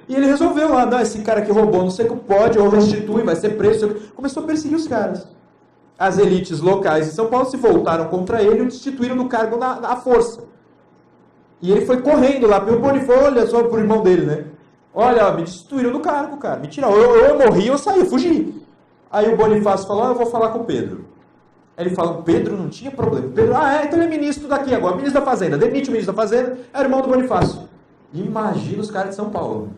S1: E ele resolveu lá, não, esse cara que roubou, não sei o que pode, ou restitui, vai ser preso. Começou a perseguir os caras. As elites locais de São Paulo se voltaram contra ele e o destituíram do cargo à força. E ele foi correndo lá, pelo Bonifácio, olha só pro irmão dele, né? Olha, me destituíram do cargo, cara, me tiraram. Eu morri, eu saí, eu fugi. Aí o Bonifácio falou, eu vou falar com o Pedro. Aí ele fala, o Pedro não tinha problema. Pedro, então ele é ministro daqui agora, ministro da Fazenda. Demite o ministro da Fazenda, é irmão do Bonifácio. Imagina os caras de São Paulo.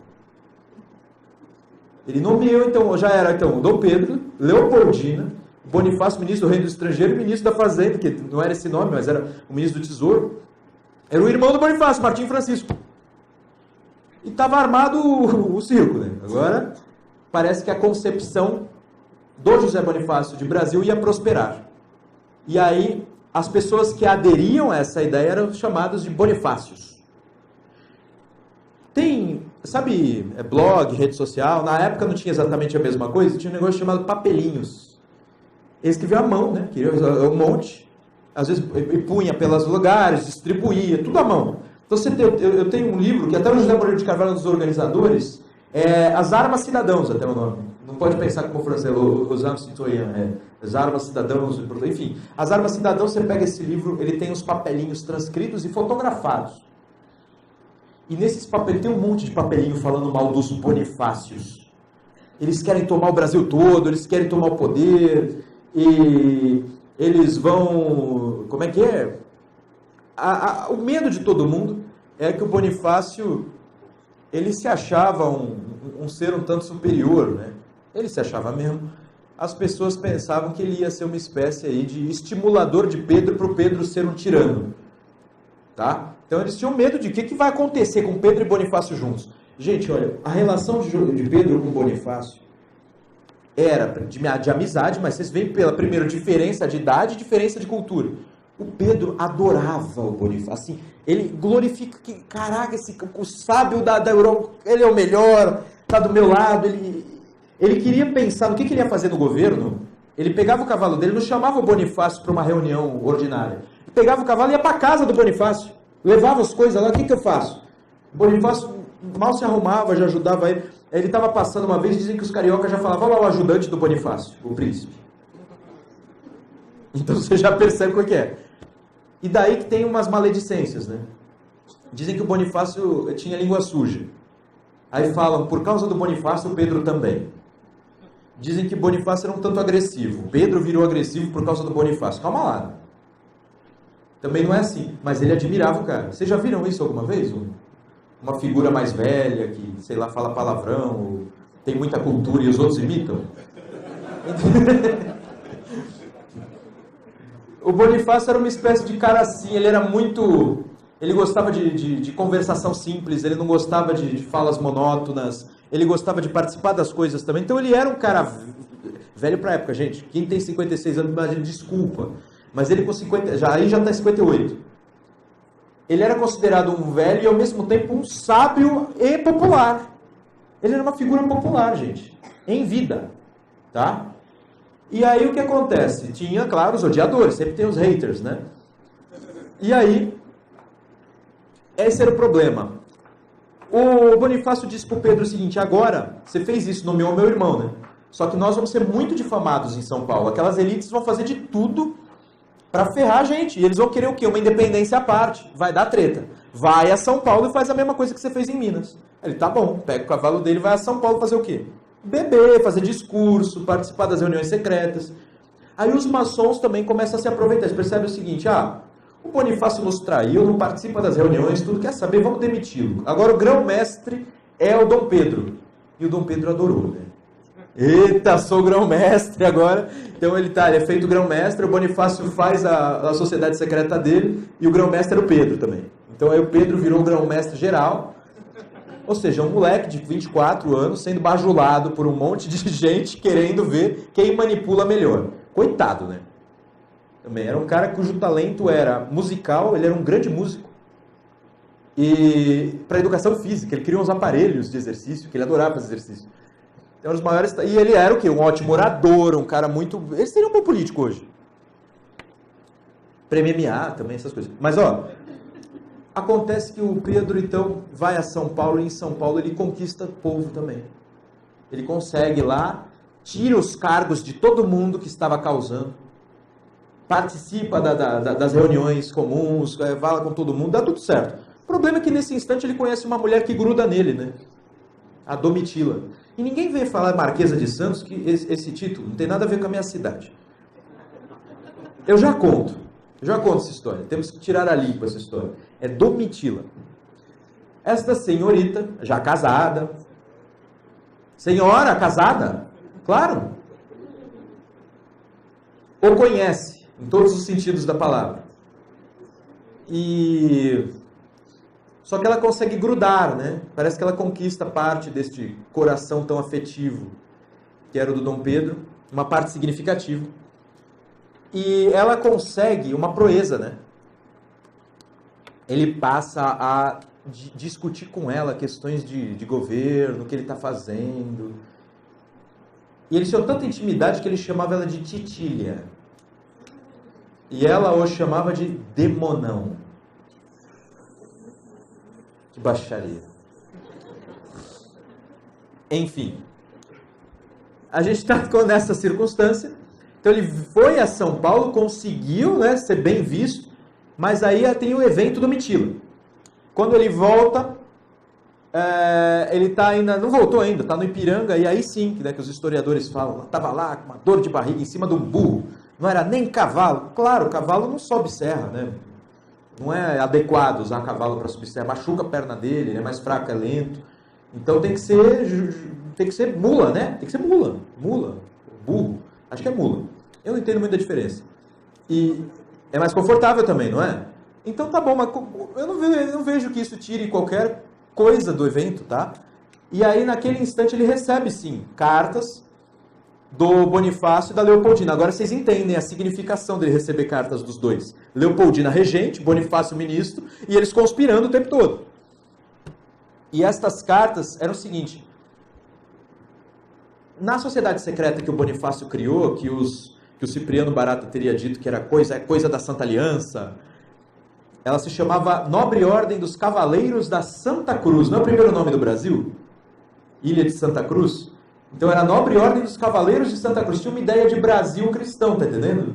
S1: Ele nomeou, então, já era o Dom Pedro, Leopoldina, Bonifácio, ministro do Reino do Estrangeiro, e ministro da Fazenda, que não era esse nome, mas era o ministro do Tesouro. Era o irmão do Bonifácio, Martim Francisco. e estava armado o circo, né? Agora, parece que a concepção do José Bonifácio de Brasil ia prosperar. E aí, as pessoas que aderiam a essa ideia eram chamadas de Bonifácios. Tem, sabe, blog, rede social, na época não tinha exatamente a mesma coisa, tinha um negócio chamado papelinhos. Ele escrevia à mão, né? Queria um monte, às vezes e punha pelos lugares, distribuía, tudo à mão. Então eu tenho um livro que até o José Moreira de Carvalho é um dos organizadores, As Armas Cidadãos, até o nome. Não pode pensar como francês, os armes citoyens, as armas cidadãos, enfim. As armas cidadãos, você pega esse livro, ele tem os papelinhos transcritos e fotografados. E nesses papelinhos, tem um monte de papelinho falando mal dos Bonifácios. Eles querem tomar o Brasil todo, eles querem tomar o poder, e eles vão... Como é que é? O medo de todo mundo é que o Bonifácio, ele se achava um ser um tanto superior, né? Ele se achava mesmo. As pessoas pensavam que ele ia ser uma espécie aí de estimulador de Pedro para o Pedro ser um tirano. Tá? Então eles tinham medo de o que vai acontecer com Pedro e Bonifácio juntos. Gente, olha, a relação de Pedro com Bonifácio era de amizade, mas vocês veem pela primeira diferença de idade e diferença de cultura. O Pedro adorava o Bonifácio. Assim, ele glorifica que, caraca, o sábio da Europa, ele é o melhor, está do meu lado. Ele queria pensar no que ele ia fazer no governo. Ele pegava o cavalo dele, não chamava o Bonifácio para uma reunião ordinária. Ele pegava o cavalo e ia para a casa do Bonifácio. Levava as coisas lá, o que eu faço? O Bonifácio mal se arrumava, já ajudava ele. Ele estava passando uma vez, dizem que os cariocas já falavam, olha lá o ajudante do Bonifácio, o príncipe. Então você já percebe o que é. E daí que tem umas maledicências, né? Dizem que o Bonifácio tinha língua suja. Aí falam, por causa do Bonifácio, o Pedro também. Dizem que Bonifácio era um tanto agressivo. Pedro virou agressivo por causa do Bonifácio. Calma lá. Também não é assim. Mas ele admirava o cara. Vocês já viram isso alguma vez? Uma figura mais velha, que, sei lá, fala palavrão, tem muita cultura e os outros imitam? O Bonifácio era uma espécie de cara assim, ele era muito... Ele gostava de conversação simples, ele não gostava de falas monótonas, ele gostava de participar das coisas também. Então ele era um cara velho pra época, gente. Quem tem 56 anos, imagina, desculpa. Mas ele com 50... Aí já tá 58. Ele era considerado um velho e ao mesmo tempo um sábio e popular. Ele era uma figura popular, gente. Em vida. Tá? E aí o que acontece? Tinha, claro, os odiadores, sempre tem os haters, né? E aí, esse era o problema. O Bonifácio disse para o Pedro o seguinte, agora, você fez isso, nomeou meu irmão, né? Só que nós vamos ser muito difamados em São Paulo. Aquelas elites vão fazer de tudo para ferrar a gente. E eles vão querer o quê? Uma independência à parte. Vai dar treta. Vai a São Paulo e faz a mesma coisa que você fez em Minas. Ele, tá bom, pega o cavalo dele e vai a São Paulo fazer o quê? Beber, fazer discurso, participar das reuniões secretas. Aí os maçons também começam a se aproveitar. Eles percebem o seguinte, o Bonifácio nos traiu, não participa das reuniões, tudo quer saber, vamos demiti-lo. Agora o grão-mestre é o Dom Pedro. E o Dom Pedro adorou, né? Eita, sou grão-mestre agora. Então ele é feito grão-mestre, o Bonifácio faz a sociedade secreta dele, e o grão-mestre era o Pedro também. Então aí o Pedro virou o grão-mestre geral. Ou seja, um moleque de 24 anos sendo bajulado por um monte de gente querendo ver quem manipula melhor. Coitado, né? Também era um cara cujo talento era musical, ele era um grande músico. E para educação física, ele criou uns aparelhos de exercício, que ele adorava fazer exercício. Então, os maiores... E ele era o quê? Um ótimo orador, um cara muito... Ele seria um bom político hoje. Prêmio MMA também, essas coisas. Mas, acontece que o Pedro, então, vai a São Paulo, e em São Paulo ele conquista o povo também. Ele consegue lá, tira os cargos de todo mundo que estava causando, participa das reuniões comuns, fala com todo mundo, dá tudo certo. O problema é que nesse instante ele conhece uma mulher que gruda nele, né? A Domitila. E ninguém vem falar Marquesa de Santos, que esse título não tem nada a ver com a minha cidade. Eu já conto essa história. Temos que tirar a limpo essa história. É Domitila. Esta senhorita, já casada. Senhora casada? Claro. O conhece, em todos os sentidos da palavra. E Só que ela consegue grudar, né? Parece que ela conquista parte deste coração tão afetivo, que era o do Dom Pedro, uma parte significativa. E ela consegue uma proeza, né? Ele passa a discutir com ela questões de governo, o que ele está fazendo. E eles tinham tanta intimidade que ele chamava ela de Titília. E ela o chamava de Demonão. Que baixaria. Enfim. A gente está nessa circunstância. Então ele foi a São Paulo, conseguiu, né, ser bem visto, mas aí tem o evento do Mitila. Quando ele volta, ele está ainda, não voltou ainda, está no Ipiranga, e aí sim, né, que os historiadores falam, estava lá com uma dor de barriga em cima de um burro, não era nem cavalo. Claro, cavalo não sobe serra, né? Não é adequado usar cavalo para subir serra, machuca a perna dele, ele é mais fraco, é lento. Então tem que ser mula, né? Tem que ser mula, burro, acho que é mula. Eu não entendo muito a diferença. E é mais confortável também, não é? Então tá bom, mas eu não vejo que isso tire qualquer coisa do evento, tá? E aí naquele instante ele recebe sim cartas do Bonifácio e da Leopoldina. Agora vocês entendem a significação dele receber cartas dos dois. Leopoldina regente, Bonifácio ministro, e eles conspirando o tempo todo. E estas cartas eram o seguinte: na sociedade secreta que o Bonifácio criou, que o Cipriano Barata teria dito que era coisa da Santa Aliança, ela se chamava Nobre Ordem dos Cavaleiros da Santa Cruz. Não é o primeiro nome do Brasil? Ilha de Santa Cruz? Então era a Nobre Ordem dos Cavaleiros de Santa Cruz. Tinha uma ideia de Brasil cristão, tá entendendo?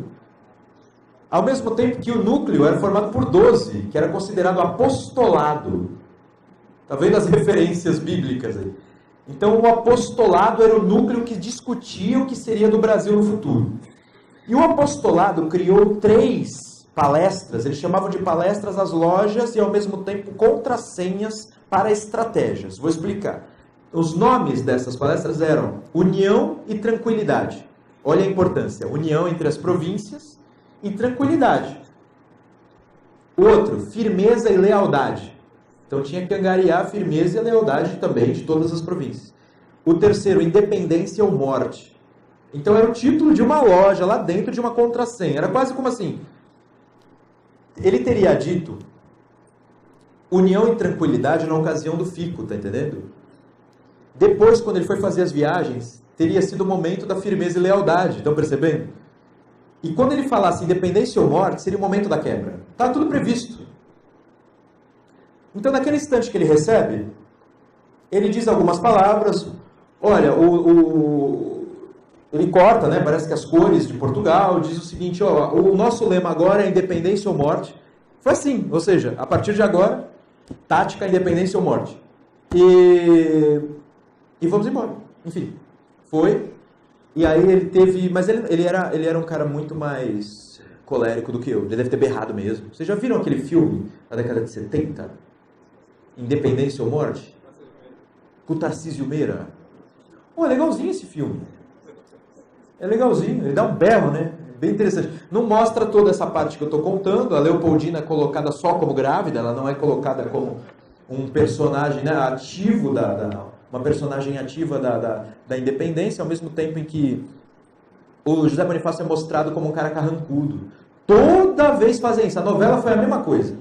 S1: Ao mesmo tempo que o núcleo era formado por 12, que era considerado apostolado. Tá vendo as referências bíblicas aí? Então o apostolado era o núcleo que discutia o que seria do Brasil no futuro. E o apostolado criou 3 palestras, eles chamavam de palestras às lojas e ao mesmo tempo contrassenhas para estratégias. Vou explicar. Os nomes dessas palestras eram União e Tranquilidade. Olha a importância, união entre as províncias e tranquilidade. O outro, Firmeza e Lealdade. Então tinha que angariar a firmeza e a lealdade também de todas as províncias. O terceiro, Independência ou Morte. Então era o título de uma loja lá dentro de uma contrassenha. Era quase como assim. Ele teria dito união e tranquilidade na ocasião do fico, tá entendendo? Depois, quando ele foi fazer as viagens, teria sido o momento da firmeza e lealdade. Estão percebendo? E quando ele falasse independência ou morte, seria o momento da quebra. Está tudo previsto. Então, naquele instante que ele recebe, ele diz algumas palavras. Olha, ele corta, né? Parece que as cores de Portugal, diz o seguinte, ó, o nosso lema agora é independência ou morte. Foi assim, ou seja, a partir de agora, tática, independência ou morte. E vamos embora. Enfim, foi. E aí ele teve... Mas ele era um cara muito mais colérico do que eu. Ele deve ter berrado mesmo. Vocês já viram aquele filme da década de 70? Independência ou Morte? Com o Tarcísio Meira. Pô, é legalzinho esse filme. É legalzinho. Ele dá um berro, né? Bem interessante. Não mostra toda essa parte que eu estou contando. A Leopoldina é colocada só como grávida. Ela não é colocada como um personagem, né, ativo uma personagem ativa da independência, ao mesmo tempo em que o José Bonifácio é mostrado como um cara carrancudo. Toda vez fazem isso. A novela foi a mesma coisa.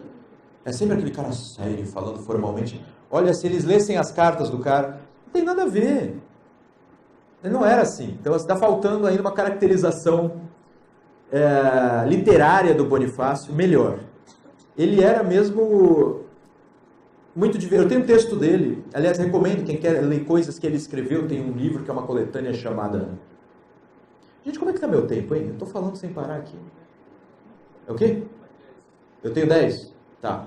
S1: É sempre aquele cara sério, falando formalmente. Olha, se eles lessem as cartas do cara, não tem nada a ver. Ele não era assim. Então está faltando ainda uma caracterização literária do Bonifácio melhor. Ele era mesmo... muito divertido. Eu tenho um texto dele, aliás, recomendo quem quer ler coisas que ele escreveu, tem um livro que é uma coletânea chamada... Gente, como é que está meu tempo, hein? Eu estou falando sem parar aqui. É o quê? Eu tenho 10? Tá.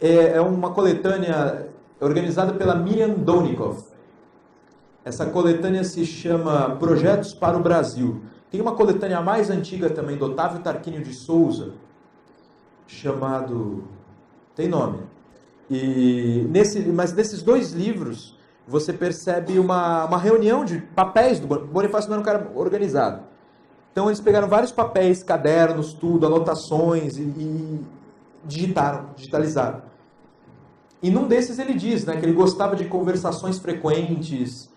S1: É uma coletânea organizada pela Miriam Donikoff. Essa coletânea se chama Projetos para o Brasil. Tem uma coletânea mais antiga também, do Otávio Tarquínio de Souza, chamado... tem nome. Mas nesses 2 livros, você percebe uma reunião de papéis do Bonifácio. Não era um cara organizado. Então eles pegaram vários papéis, cadernos, tudo, anotações e digitalizaram. E num desses ele diz, né, que ele gostava de conversações frequentes,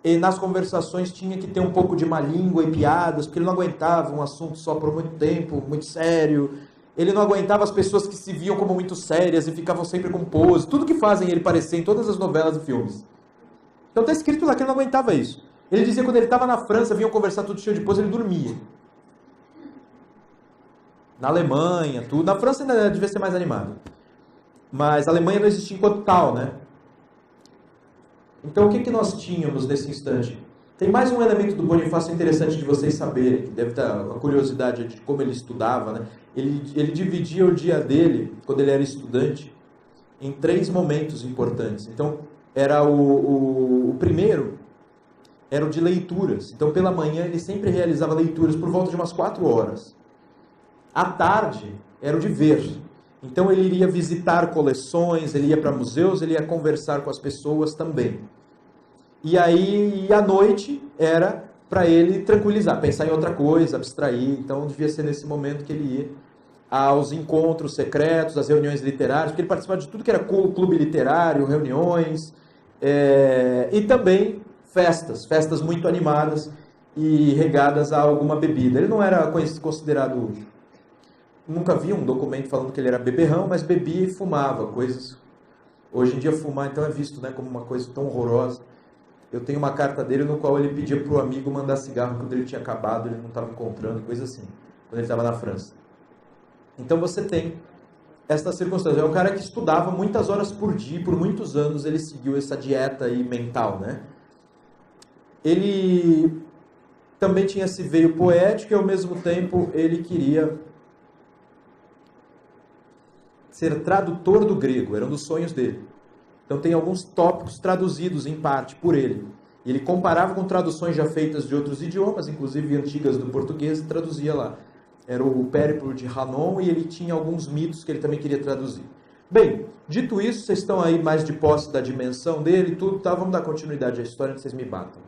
S1: e nas conversações tinha que ter um pouco de má língua e piadas, porque ele não aguentava um assunto só por muito tempo, muito sério. Ele não aguentava as pessoas que se viam como muito sérias e ficavam sempre com pose. Tudo que fazem ele parecer em todas as novelas e filmes. Então está escrito lá que ele não aguentava isso. Ele dizia que quando ele estava na França, vinham conversar tudo cheio de pose, ele dormia. Na Alemanha, tudo. Na França ainda devia ser mais animado. Mas a Alemanha não existia enquanto tal, né? Então o que nós tínhamos nesse instante? Tem mais um elemento do Bonifácio interessante de vocês saberem, que deve estar a curiosidade de como ele estudava, né? Ele dividia o dia dele, quando ele era estudante, em 3 momentos importantes. Então, era o primeiro, era o de leituras. Então, pela manhã, ele sempre realizava leituras por volta de umas 4 horas. À tarde, era o de ver. Então, ele iria visitar coleções, ele ia para museus, ele ia conversar com as pessoas também. E aí, à noite, era para ele tranquilizar, pensar em outra coisa, abstrair. Então, devia ser nesse momento que ele ia aos encontros secretos, às reuniões literárias, porque ele participava de tudo que era clube literário, reuniões, e também festas muito animadas e regadas a alguma bebida. Ele não era considerado... Nunca vi um documento falando que ele era beberrão, mas bebia e fumava coisas. Hoje em dia fumar então é visto, né, como uma coisa tão horrorosa. Eu tenho uma carta dele no qual ele pedia para o amigo mandar cigarro quando ele tinha acabado, ele não estava encontrando, coisa assim, quando ele estava na França. Então você tem esta circunstância. É um cara que estudava muitas horas por dia, por muitos anos ele seguiu essa dieta aí mental, né? Ele também tinha esse veio poético e ao mesmo tempo ele queria ser tradutor do grego, era um dos sonhos dele. Então tem alguns tópicos traduzidos em parte por ele. Ele comparava com traduções já feitas de outros idiomas, inclusive antigas do português, e traduzia lá. Era o Périplo de Hanon e ele tinha alguns mitos que ele também queria traduzir. Bem, dito isso, vocês estão aí mais de posse da dimensão dele e tudo, tá? Vamos dar continuidade à história antes que vocês me batam.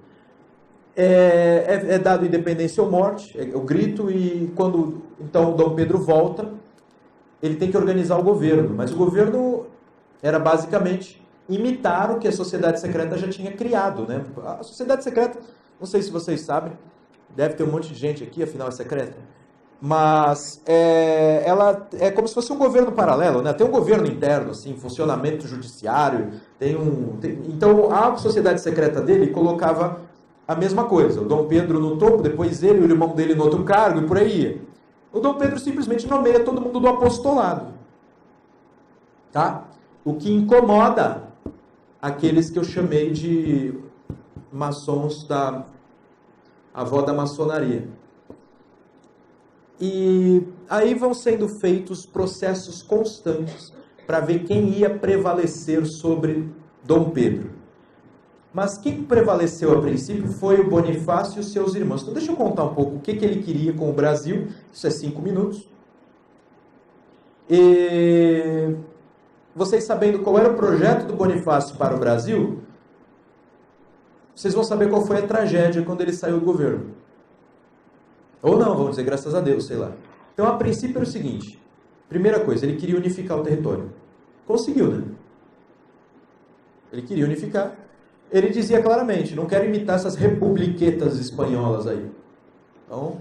S1: É dado independência ou morte, é o grito, e quando então Dom Pedro volta, ele tem que organizar o governo, mas o governo era basicamente imitar o que a sociedade secreta já tinha criado, né? A sociedade secreta, não sei se vocês sabem, deve ter um monte de gente aqui, afinal é secreta, mas ela é como se fosse um governo paralelo, né? Tem um governo interno, assim, funcionamento judiciário, então a sociedade secreta dele colocava a mesma coisa, o Dom Pedro no topo, depois ele, o irmão dele no outro cargo e por aí ia. O Dom Pedro simplesmente nomeia todo mundo do apostolado, tá? O que incomoda aqueles que eu chamei de maçons da avó da maçonaria. E aí vão sendo feitos processos constantes para ver quem ia prevalecer sobre Dom Pedro. Mas quem prevaleceu a princípio foi o Bonifácio e os seus irmãos. Então deixa eu contar um pouco o que ele queria com o Brasil. Isso é 5 minutos. E vocês sabendo qual era o projeto do Bonifácio para o Brasil, vocês vão saber qual foi a tragédia quando ele saiu do governo. Ou não, vamos dizer graças a Deus, sei lá. Então a princípio era o seguinte. Primeira coisa, ele queria unificar o território. Conseguiu, né? Ele queria unificar. Ele dizia claramente, não quero imitar essas republiquetas espanholas aí. Então,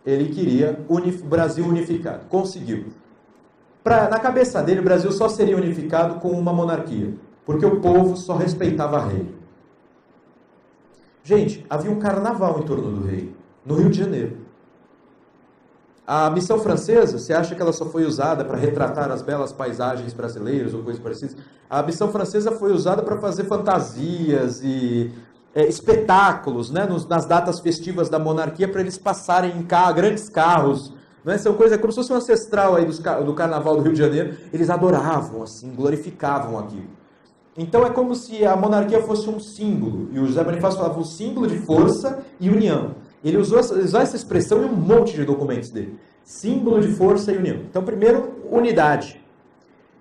S1: ele queria o Brasil unificado. Conseguiu. Na cabeça dele, o Brasil só seria unificado com uma monarquia, porque o povo só respeitava rei. Gente, havia um carnaval em torno do rei, no Rio de Janeiro. A missão francesa, você acha que ela só foi usada para retratar as belas paisagens brasileiras ou coisas parecidas? A missão francesa foi usada para fazer fantasias e espetáculos, né, nas datas festivas da monarquia, para eles passarem em grandes carros. Né? São coisas como se fosse um ancestral aí do Carnaval do Rio de Janeiro. Eles adoravam, assim, glorificavam aquilo. Então é como se a monarquia fosse um símbolo. E o José Bonifácio falava um símbolo de força e união. Ele usou essa expressão em um monte de documentos dele. Símbolo de força e união. Então, primeiro, unidade.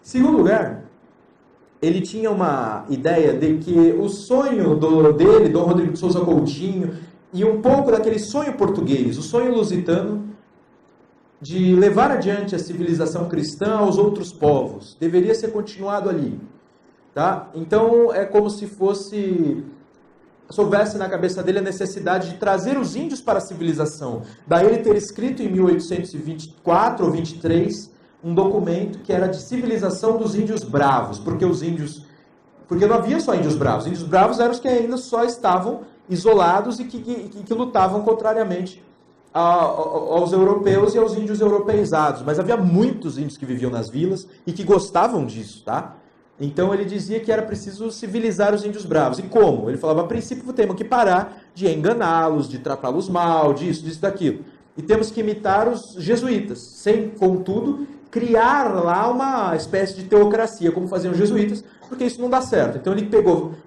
S1: Segundo lugar, ele tinha uma ideia de que o sonho dele, Dom Rodrigo de Souza Coutinho, e um pouco daquele sonho português, o sonho lusitano, de levar adiante a civilização cristã aos outros povos, deveria ser continuado ali. Tá? Então é como se houvesse na cabeça dele a necessidade de trazer os índios para a civilização. Daí ele ter escrito em 1824 ou 23 um documento que era de civilização dos índios bravos, porque não havia só índios bravos. Índios bravos eram os que ainda só estavam isolados e que lutavam contrariamente aos europeus e aos índios europeizados. Mas havia muitos índios que viviam nas vilas e que gostavam disso, tá? Então ele dizia que era preciso civilizar os índios bravos. E como? Ele falava, a princípio temos que parar de enganá-los, de tratá-los mal, disso, daquilo. E temos que imitar os jesuítas, sem, contudo, criar lá uma espécie de teocracia, como faziam os jesuítas, porque isso não dá certo. Então ele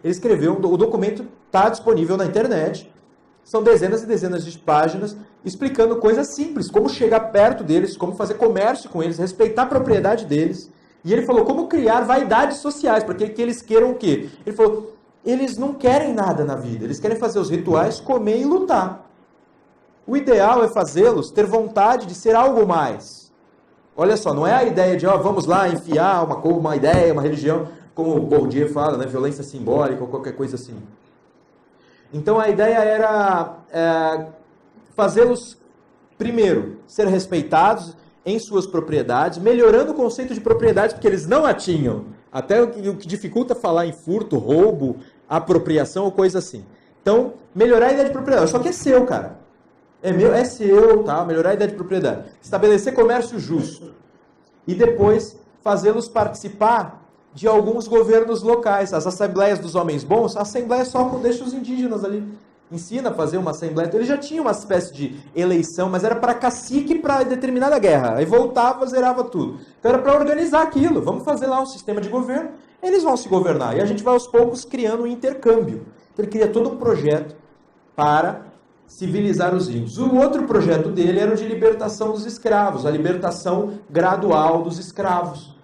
S1: escreveu, o documento está disponível na internet, são dezenas e dezenas de páginas, explicando coisas simples, como chegar perto deles, como fazer comércio com eles, respeitar a propriedade deles. E ele falou, como criar vaidades sociais, para que eles queiram o quê? Ele falou, eles não querem nada na vida, eles querem fazer os rituais, comer e lutar. O ideal é fazê-los ter vontade de ser algo mais. Olha só, não é a ideia de, vamos lá enfiar uma ideia, uma religião, como o Bourdieu fala, né, violência simbólica ou qualquer coisa assim. Então a ideia era fazê-los, primeiro, ser respeitados em suas propriedades, melhorando o conceito de propriedade, porque eles não a tinham. Até o que dificulta falar em furto, roubo, apropriação ou coisa assim. Então, melhorar a ideia de propriedade. Só que é seu, cara. É meu, é seu, tá? Melhorar a ideia de propriedade. Estabelecer comércio justo. E depois, fazê-los participar de alguns governos locais. As assembleias dos homens bons, a assembleia só deixa os indígenas ali. Ensina a fazer uma assembleia. Ele já tinha uma espécie de eleição, mas era para cacique para determinada guerra. Aí voltava, zerava tudo. Então era para organizar aquilo. Vamos fazer lá um sistema de governo. Eles vão se governar. E a gente vai aos poucos criando um intercâmbio. Ele cria todo um projeto para civilizar os índios. O outro projeto dele era o de libertação dos escravos. A libertação gradual dos escravos.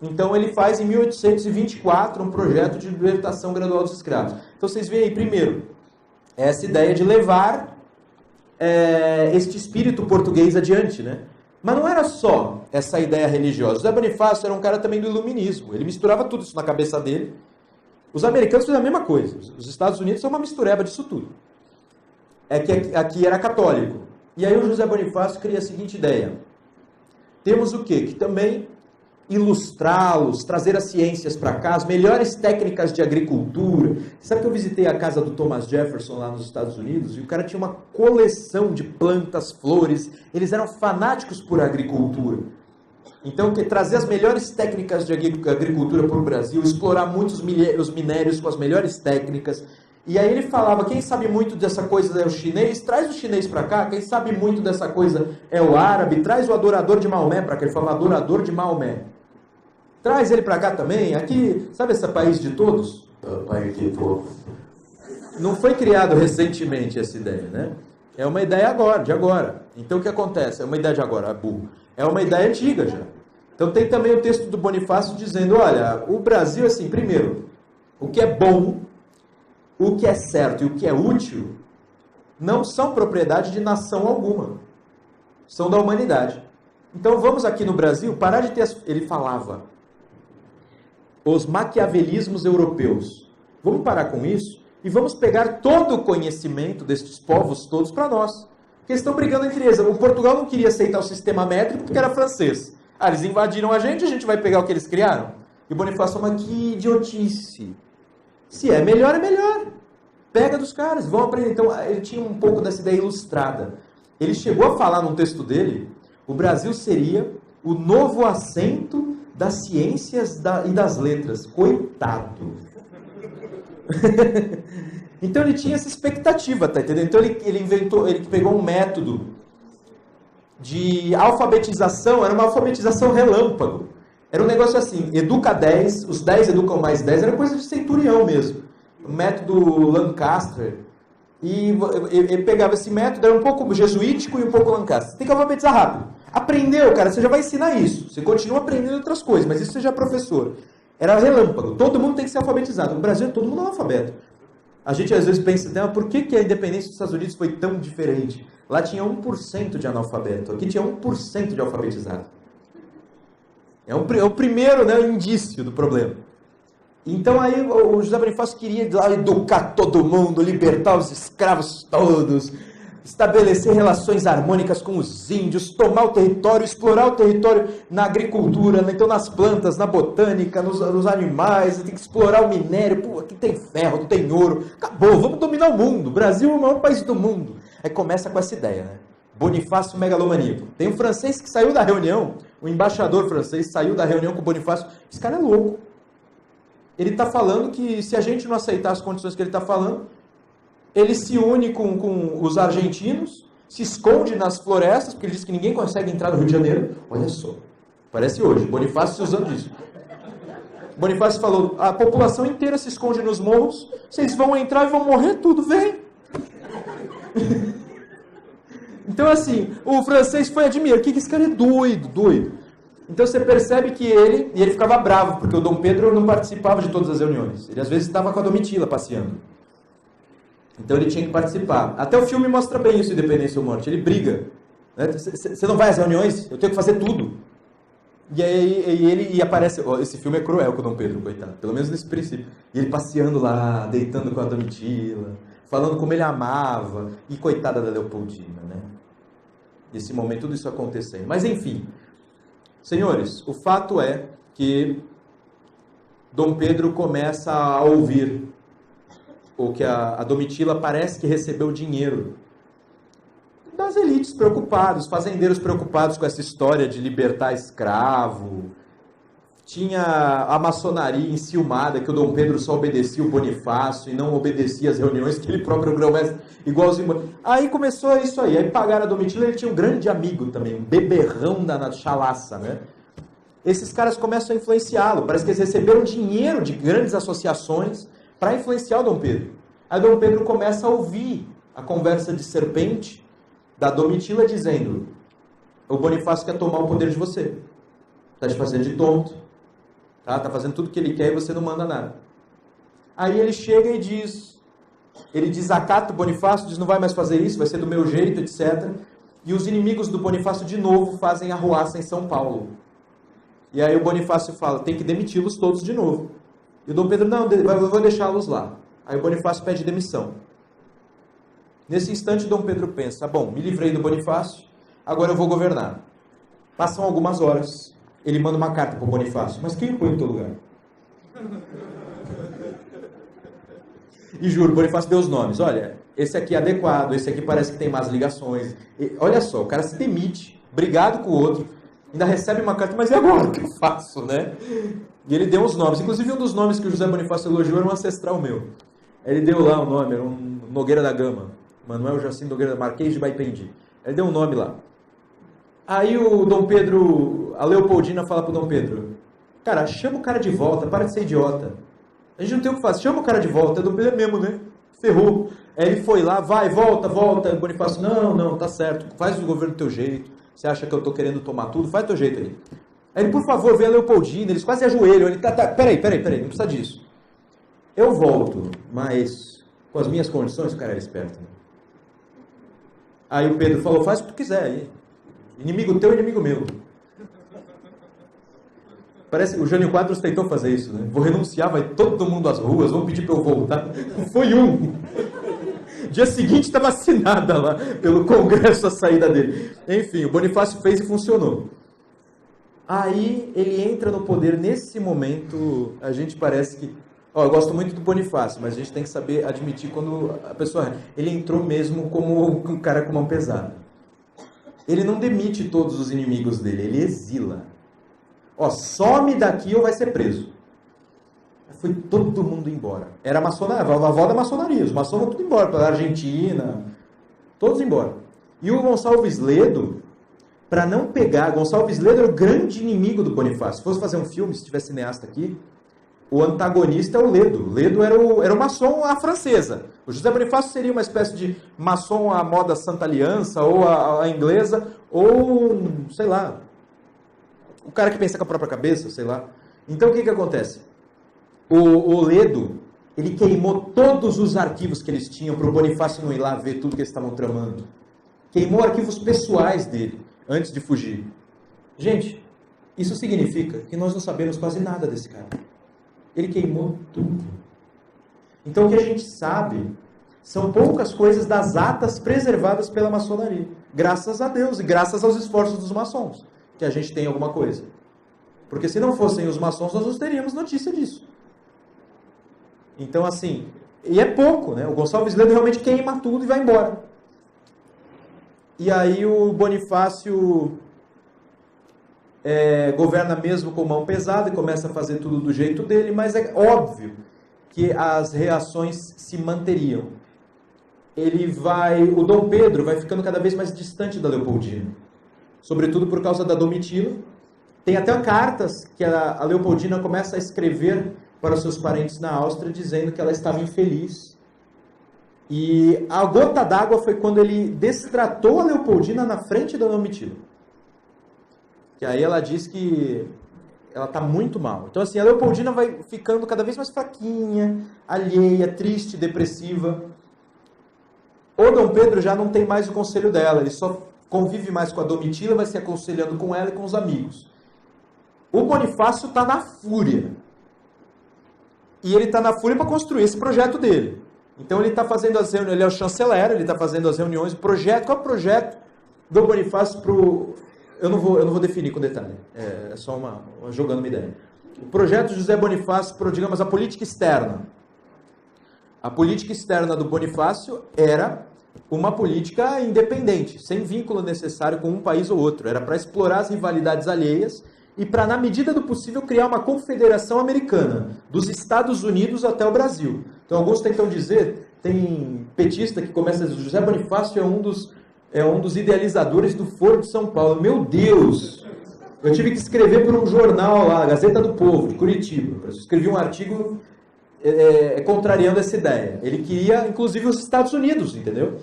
S1: Então ele faz em 1824 um projeto de libertação gradual dos escravos. Então vocês veem aí, primeiro, essa ideia de levar este espírito português adiante, né? Mas não era só essa ideia religiosa. José Bonifácio era um cara também do iluminismo. Ele misturava tudo isso na cabeça dele. Os americanos fizeram a mesma coisa. Os Estados Unidos são uma mistureba disso tudo. É que aqui era católico. E aí o José Bonifácio cria a seguinte ideia. Temos o quê? Que também ilustrá-los, trazer as ciências para cá, as melhores técnicas de agricultura. Sabe que eu visitei a casa do Thomas Jefferson lá nos Estados Unidos e o cara tinha uma coleção de plantas, flores, eles eram fanáticos por agricultura. Então, trazer as melhores técnicas de agricultura para o Brasil, explorar muitos os minérios com as melhores técnicas. E aí ele falava, quem sabe muito dessa coisa é o chinês, traz o chinês para cá, quem sabe muito dessa coisa é o árabe, traz o adorador de Maomé para cá, ele falava adorador de Maomé. Traz ele para cá também, aqui, sabe esse país de todos? País de todos. Não foi criado recentemente essa ideia, né? É uma ideia de agora. Então o que acontece? É uma ideia de agora, burro. É uma ideia antiga já. Então tem também o texto do Bonifácio dizendo, olha, o Brasil, assim, primeiro, o que é bom, o que é certo e o que é útil, não são propriedade de nação alguma. São da humanidade. Então vamos aqui no Brasil parar de ter, ele falava, os maquiavelismos europeus. Vamos parar com isso e vamos pegar todo o conhecimento destes povos todos para nós. Porque eles estão brigando entre eles. O Portugal não queria aceitar o sistema métrico porque era francês. Eles invadiram a gente vai pegar o que eles criaram? E o Bonifácio falou, mas que idiotice. Se é melhor, é melhor. Pega dos caras, vão aprender. Então, ele tinha um pouco dessa ideia ilustrada. Ele chegou a falar num texto dele, o Brasil seria o novo assento das ciências e das letras. Coitado. Então ele tinha essa expectativa, tá entendendo? Então ele pegou um método de alfabetização, era uma alfabetização relâmpago. Era um negócio assim, educa 10, os 10 educam mais 10, era coisa de centurião mesmo. O método Lancaster. E ele pegava esse método, era um pouco jesuítico e um pouco Lancaster. Você tem que alfabetizar rápido. Aprendeu, cara, você já vai ensinar isso. Você continua aprendendo outras coisas, mas isso você já é professor. Era relâmpago, todo mundo tem que ser alfabetizado. No Brasil, todo mundo é analfabeto. A gente às vezes pensa, por que a independência dos Estados Unidos foi tão diferente? Lá tinha 1% de analfabeto, aqui tinha 1% de alfabetizado. É o primeiro, né, indício do problema. Então aí o José Bonifácio queria ir lá educar todo mundo, libertar os escravos todos, estabelecer relações harmônicas com os índios, tomar o território, explorar o território na agricultura, então nas plantas, na botânica, nos animais, tem que explorar o minério, pô, aqui tem ferro, tem ouro, acabou, vamos dominar o mundo, o Brasil é o maior país do mundo. Aí começa com essa ideia, né? Bonifácio megalomaníaco. Tem um francês que saiu da reunião, o embaixador francês saiu da reunião com o Bonifácio, esse cara é louco. Ele está falando que se a gente não aceitar as condições que ele está falando, ele se une com os argentinos, se esconde nas florestas, porque ele diz que ninguém consegue entrar no Rio de Janeiro. Olha só, parece hoje, Bonifácio se usando disso. Bonifácio falou, a população inteira se esconde nos morros, vocês vão entrar e vão morrer tudo, vem! Então assim, o francês foi admirar, que esse cara é doido. Então você percebe que ele ficava bravo, porque o Dom Pedro não participava de todas as reuniões. Ele às vezes estava com a Domitila passeando. Então ele tinha que participar. Até o filme mostra bem isso, Independência ou Morte. Ele briga. Você não vai às reuniões? Eu tenho que fazer tudo. E aí ele aparece... Esse filme é cruel com o Dom Pedro, coitado. Pelo menos nesse princípio. E ele passeando lá, deitando com a Domitila, falando como ele amava. E coitada da Leopoldina, né? Nesse momento tudo isso acontecendo. Mas enfim... Senhores, o fato é que Dom Pedro começa a ouvir o que a Domitila parece que recebeu dinheiro das elites preocupadas, fazendeiros preocupados com essa história de libertar escravo. Tinha a maçonaria enciumada, que o Dom Pedro só obedecia o Bonifácio e não obedecia as reuniões que ele próprio grão-mestre, igualzinho. Aí começou isso aí pagaram a Domitila, ele tinha um grande amigo também, um beberrão da chalaça, né? Esses caras começam a influenciá-lo, parece que eles receberam dinheiro de grandes associações para influenciar o Dom Pedro. Aí Dom Pedro começa a ouvir a conversa de serpente da Domitila dizendo, o Bonifácio quer tomar o poder de você, está te fazendo de tonto. Tá fazendo tudo o que ele quer e você não manda nada. Aí ele chega e diz, ele desacata o Bonifácio, diz não vai mais fazer isso, vai ser do meu jeito, etc. E os inimigos do Bonifácio de novo fazem arruaça em São Paulo. E aí o Bonifácio fala, tem que demiti-los todos de novo. E o Dom Pedro, não, eu vou deixá-los lá. Aí o Bonifácio pede demissão. Nesse instante o Dom Pedro pensa, bom, me livrei do Bonifácio, agora eu vou governar. Passam algumas horas. Ele manda uma carta para o Bonifácio. Mas quem põe no teu lugar? E juro, o Bonifácio deu os nomes. Olha, esse aqui é adequado, esse aqui parece que tem más ligações. E, olha só, o cara se demite, brigado com o outro, ainda recebe uma carta, mas e agora o que eu faço, né? E ele deu os nomes. Inclusive um dos nomes que o José Bonifácio elogiou era um ancestral meu. Ele deu lá o nome, era um Nogueira da Gama. Manuel Jacinto Nogueira, Marquês de Baipendi. Ele deu um nome lá. Aí o Dom Pedro, a Leopoldina fala pro Dom Pedro, cara, chama o cara de volta, para de ser idiota. A gente não tem o que fazer, chama o cara de volta. Dom Pedro é mesmo, né? Ferrou. Aí ele foi lá, vai, volta. O Bonifácio, não, tá certo, faz o governo do teu jeito. Você acha que eu tô querendo tomar tudo? Faz do teu jeito aí. Aí ele, por favor, vê a Leopoldina, eles quase ajoelham. Ele, peraí, não precisa disso. Eu volto, mas com as minhas condições, o cara era esperto. Né? Aí o Pedro falou, faz o que tu quiser aí. Inimigo teu, inimigo meu. Parece, o Jânio Quadros tentou fazer isso, né? Vou renunciar, vai todo mundo às ruas, vão pedir para eu voltar. Foi um. Dia seguinte estava assinada lá pelo Congresso a saída dele. Enfim, o Bonifácio fez e funcionou. Aí ele entra no poder. Nesse momento, a gente parece que... eu gosto muito do Bonifácio, mas a gente tem que saber admitir quando a pessoa... Ele entrou mesmo como um cara com mão pesada. Ele não demite todos os inimigos dele, ele exila. Some daqui ou vai ser preso. Foi todo mundo embora. Era a maçonaria, a avó da maçonaria. Os maçons vão tudo embora, para a Argentina, todos embora. E o Gonçalves Ledo, para não pegar... Gonçalves Ledo era o grande inimigo do Bonifácio. Se fosse fazer um filme, se tivesse cineasta aqui, o antagonista é o Ledo. Ledo era o maçom à francesa. O José Bonifácio seria uma espécie de maçom à moda Santa Aliança, ou a inglesa, ou, sei lá, o cara que pensa com a própria cabeça, sei lá. Então o que acontece? O Ledo, ele queimou todos os arquivos que eles tinham para o Bonifácio não ir lá ver tudo que eles estavam tramando. Queimou arquivos pessoais dele, antes de fugir. Gente, isso significa que nós não sabemos quase nada desse cara. Ele queimou tudo. Então o que a gente sabe são poucas coisas das atas preservadas pela maçonaria. Graças a Deus e graças aos esforços dos maçons, que a gente tem alguma coisa. Porque se não fossem os maçons, nós não teríamos notícia disso. Então, assim, e é pouco, né? O Gonçalves Ledo realmente queima tudo e vai embora. E aí o Bonifácio governa mesmo com mão pesada e começa a fazer tudo do jeito dele, mas é óbvio que as reações se manteriam. O Dom Pedro vai ficando cada vez mais distante da Leopoldina, sobretudo por causa da Domitila. Tem até cartas que a Leopoldina começa a escrever para os seus parentes na Áustria, dizendo que ela estava infeliz. E a gota d'água foi quando ele destratou a Leopoldina na frente da Domitila. Que aí ela diz que ela está muito mal. Então assim, a Leopoldina vai ficando cada vez mais fraquinha, alheia, triste, depressiva. O Dom Pedro já não tem mais o conselho dela, ele só convive mais com a Domitila, vai se aconselhando com ela e com os amigos. O Bonifácio está na fúria. E ele está na fúria para construir esse projeto dele. Então ele está fazendo as reuniões, ele é o chanceler, ele está fazendo as reuniões, qual é o projeto do Bonifácio para o... Eu não vou definir com detalhe, é só jogando uma ideia. O projeto de José Bonifácio para, digamos, a política externa. A política externa do Bonifácio era uma política independente, sem vínculo necessário com um país ou outro. Era para explorar as rivalidades alheias e para, na medida do possível, criar uma confederação americana, dos Estados Unidos até o Brasil. Então, alguns tentam dizer, tem petista que começa a dizer, José Bonifácio é um dos idealizadores do Foro de São Paulo. Meu Deus! Eu tive que escrever por um jornal lá, a Gazeta do Povo, de Curitiba. Eu escrevi um artigo contrariando essa ideia. Ele queria, inclusive, os Estados Unidos, entendeu?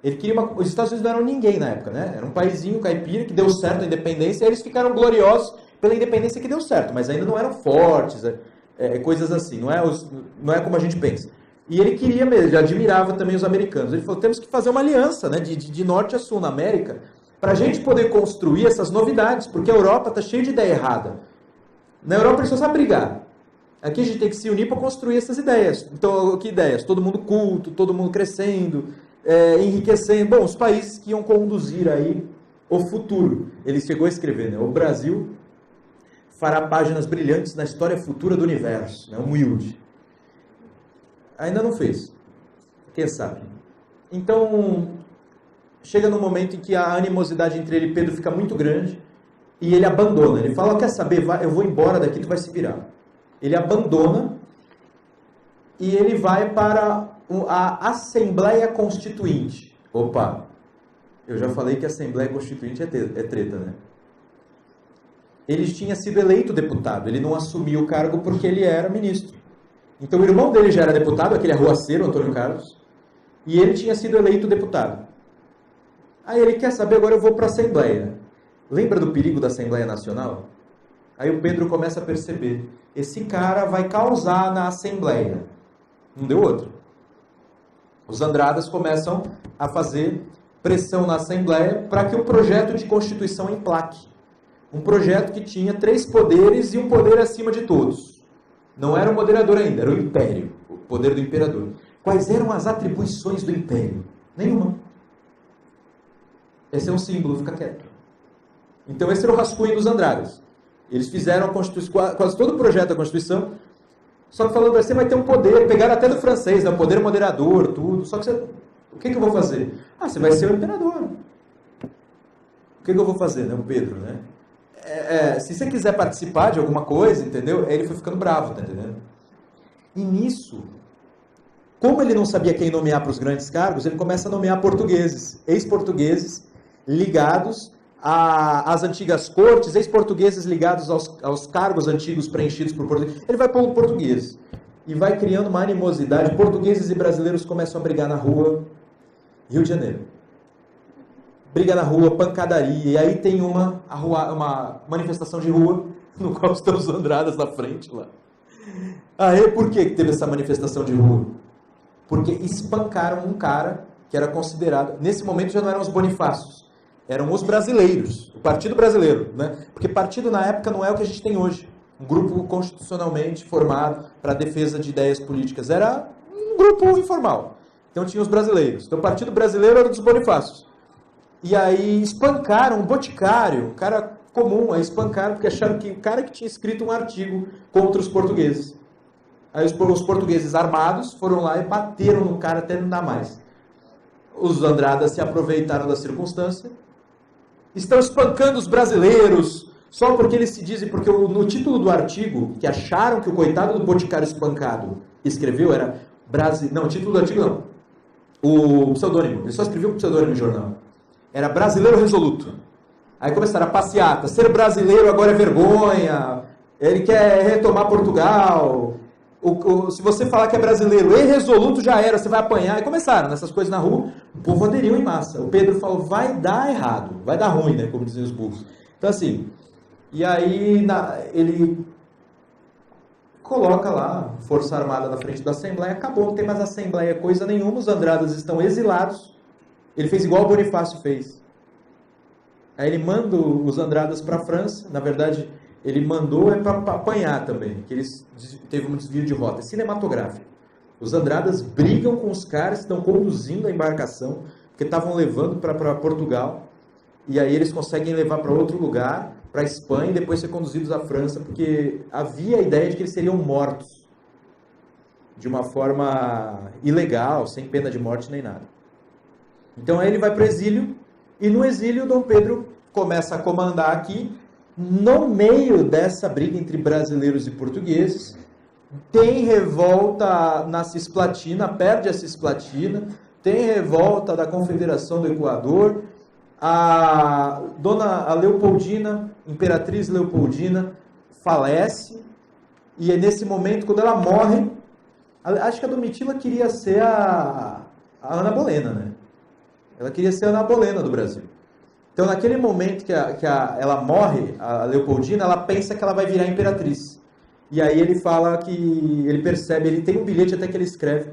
S1: Ele queria os Estados Unidos não eram ninguém na época, né? Era um paizinho caipira que deu certo a independência, e eles ficaram gloriosos pela independência que deu certo, mas ainda não eram fortes, coisas assim, não é como a gente pensa. E ele queria mesmo, ele admirava também os americanos. Ele falou, temos que fazer uma aliança, né, de norte a sul na América, para a gente poder construir essas novidades, porque a Europa está cheia de ideia errada. Na Europa eles só sabem brigar. Aqui a gente tem que se unir para construir essas ideias. Então, que ideias? Todo mundo culto, todo mundo crescendo, enriquecendo. Bom, os países que iam conduzir aí o futuro. Ele chegou a escrever, né? O Brasil fará páginas brilhantes na história futura do universo. Né? Humilde. Ainda não fez. Quem sabe? Então, chega no momento em que a animosidade entre ele e Pedro fica muito grande e ele abandona. Ele fala, quer saber, eu vou embora daqui, tu vai se virar. Ele abandona e ele vai para a Assembleia Constituinte. Opa, eu já falei que a Assembleia Constituinte é treta, né? Ele tinha sido eleito deputado, ele não assumiu o cargo porque ele era ministro. Então o irmão dele já era deputado, aquele arruaceiro, Antônio Carlos, e ele tinha sido eleito deputado. Aí ele quer saber, agora eu vou para a Assembleia. Lembra do perigo da Assembleia Nacional? Aí o Pedro começa a perceber, esse cara vai causar na Assembleia. Não deu outro. Os Andradas começam a fazer pressão na Assembleia para que o projeto de Constituição emplaque. Um projeto que tinha 3 poderes e um poder acima de todos. Não era o moderador ainda, era o Império, o poder do Imperador. Quais eram as atribuições do Império? Nenhuma. Esse é um símbolo, fica quieto. Então esse era o rascunho dos Andradas. Eles fizeram a Constituição, quase todo o projeto da Constituição, só que falando assim, vai ter um poder, pegaram até do francês, né, o poder moderador, tudo, só que o que eu vou fazer? Você vai ser o imperador. O que eu vou fazer, né, o Pedro, né? Se você quiser participar de alguma coisa, entendeu? Ele foi ficando bravo, tá entendendo? E nisso, como ele não sabia quem nomear para os grandes cargos, ele começa a nomear portugueses, ex-portugueses, ligados às antigas cortes, ex-portugueses ligados aos cargos antigos preenchidos por portugueses. Ele vai pôr português e vai criando uma animosidade. Portugueses e brasileiros começam a brigar na rua, Rio de Janeiro. Briga na rua, pancadaria, e aí tem uma manifestação de rua, no qual estão os Andradas na frente lá. Aí, por que teve essa manifestação de rua? Porque espancaram um cara que era considerado, nesse momento já não eram os Bonifácios, eram os brasileiros, o Partido Brasileiro, né? Porque partido na época não é o que a gente tem hoje. um grupo constitucionalmente formado para a defesa de ideias políticas. Era um grupo informal. Então tinha os brasileiros. Então o Partido Brasileiro era dos Bonifácios. E aí espancaram um boticário, um cara comum, aí espancaram porque acharam que o cara que tinha escrito um artigo contra os portugueses. Aí os portugueses armados foram lá e bateram no cara até não dar mais. Os Andradas se aproveitaram da circunstância. Estão espancando os brasileiros só porque eles se dizem... Porque no título do artigo, que acharam que o coitado do boticário espancado escreveu, era... Não, o título do artigo não. O pseudônimo. Ele só escreveu o pseudônimo no jornal. Era Brasileiro Resoluto. Aí começaram a passeata. Ser brasileiro agora é vergonha. Ele quer retomar Portugal. Se você falar que é brasileiro e resoluto, já era, você vai apanhar. E começaram nessas coisas na rua, o povo aderiu em massa. O Pedro falou, vai dar errado, vai dar ruim, né, como diziam os burros. Então assim, e aí ele coloca lá, Força Armada na frente da Assembleia, acabou, não tem mais Assembleia, coisa nenhuma, os Andradas estão exilados. Ele fez igual o Bonifácio fez. Aí ele manda os Andradas para a França, na verdade... Ele mandou para apanhar também, que eles teve um desvio de rota, cinematográfico. Os Andradas brigam com os caras que estão conduzindo a embarcação, porque estavam levando para Portugal, e aí eles conseguem levar para outro lugar, para a Espanha, e depois ser conduzidos à França, porque havia a ideia de que eles seriam mortos, de uma forma ilegal, sem pena de morte nem nada. Então aí ele vai para o exílio, e no exílio Dom Pedro começa a comandar aqui. No meio dessa briga entre brasileiros e portugueses, tem revolta na Cisplatina, perde a Cisplatina, tem revolta da Confederação do Equador, a Leopoldina, Imperatriz Leopoldina, falece, e é nesse momento, quando ela morre, acho que a Domitila queria ser a Ana Bolena, né? Ela queria ser a Ana Bolena do Brasil. Então, naquele momento que ela morre, a Leopoldina, ela pensa que ela vai virar imperatriz. E aí ele fala que, ele percebe, ele tem um bilhete até que ele escreve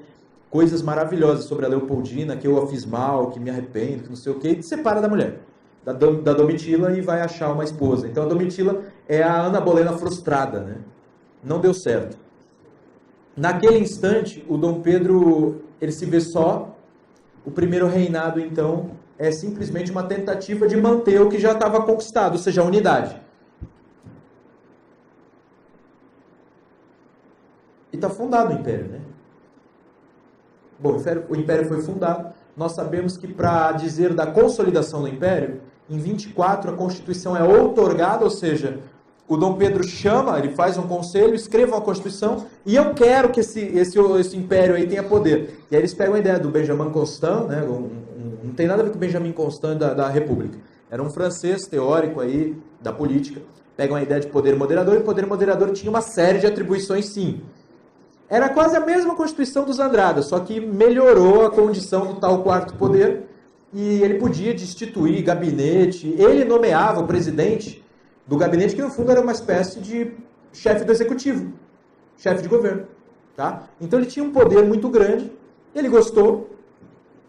S1: coisas maravilhosas sobre a Leopoldina, que eu a fiz mal, que me arrependo, que não sei o quê, e se separa da mulher, da Domitila, e vai achar uma esposa. Então a Domitila é a Ana Bolena frustrada, né? Não deu certo. Naquele instante, o Dom Pedro, ele se vê só. O primeiro reinado, então, é simplesmente uma tentativa de manter o que já estava conquistado, ou seja, a unidade. E está fundado o Império, né? Bom, o Império foi fundado. Nós sabemos que, para dizer da consolidação do Império, em 24 a Constituição é outorgada, ou seja, o Dom Pedro chama, ele faz um conselho, escreva uma Constituição, e eu quero que esse Império aí tenha poder. E aí eles pegam a ideia do Benjamin Constant, né? Não tem nada a ver com o Benjamin Constant da República. Era um francês teórico aí da política. Pegam a ideia de poder moderador, e o poder moderador tinha uma série de atribuições, sim. Era quase a mesma Constituição dos Andradas, só que melhorou a condição do tal quarto poder, e ele podia destituir gabinete, ele nomeava o presidente do gabinete, que no fundo era uma espécie de chefe do executivo, chefe de governo. Tá? Então ele tinha um poder muito grande, ele gostou,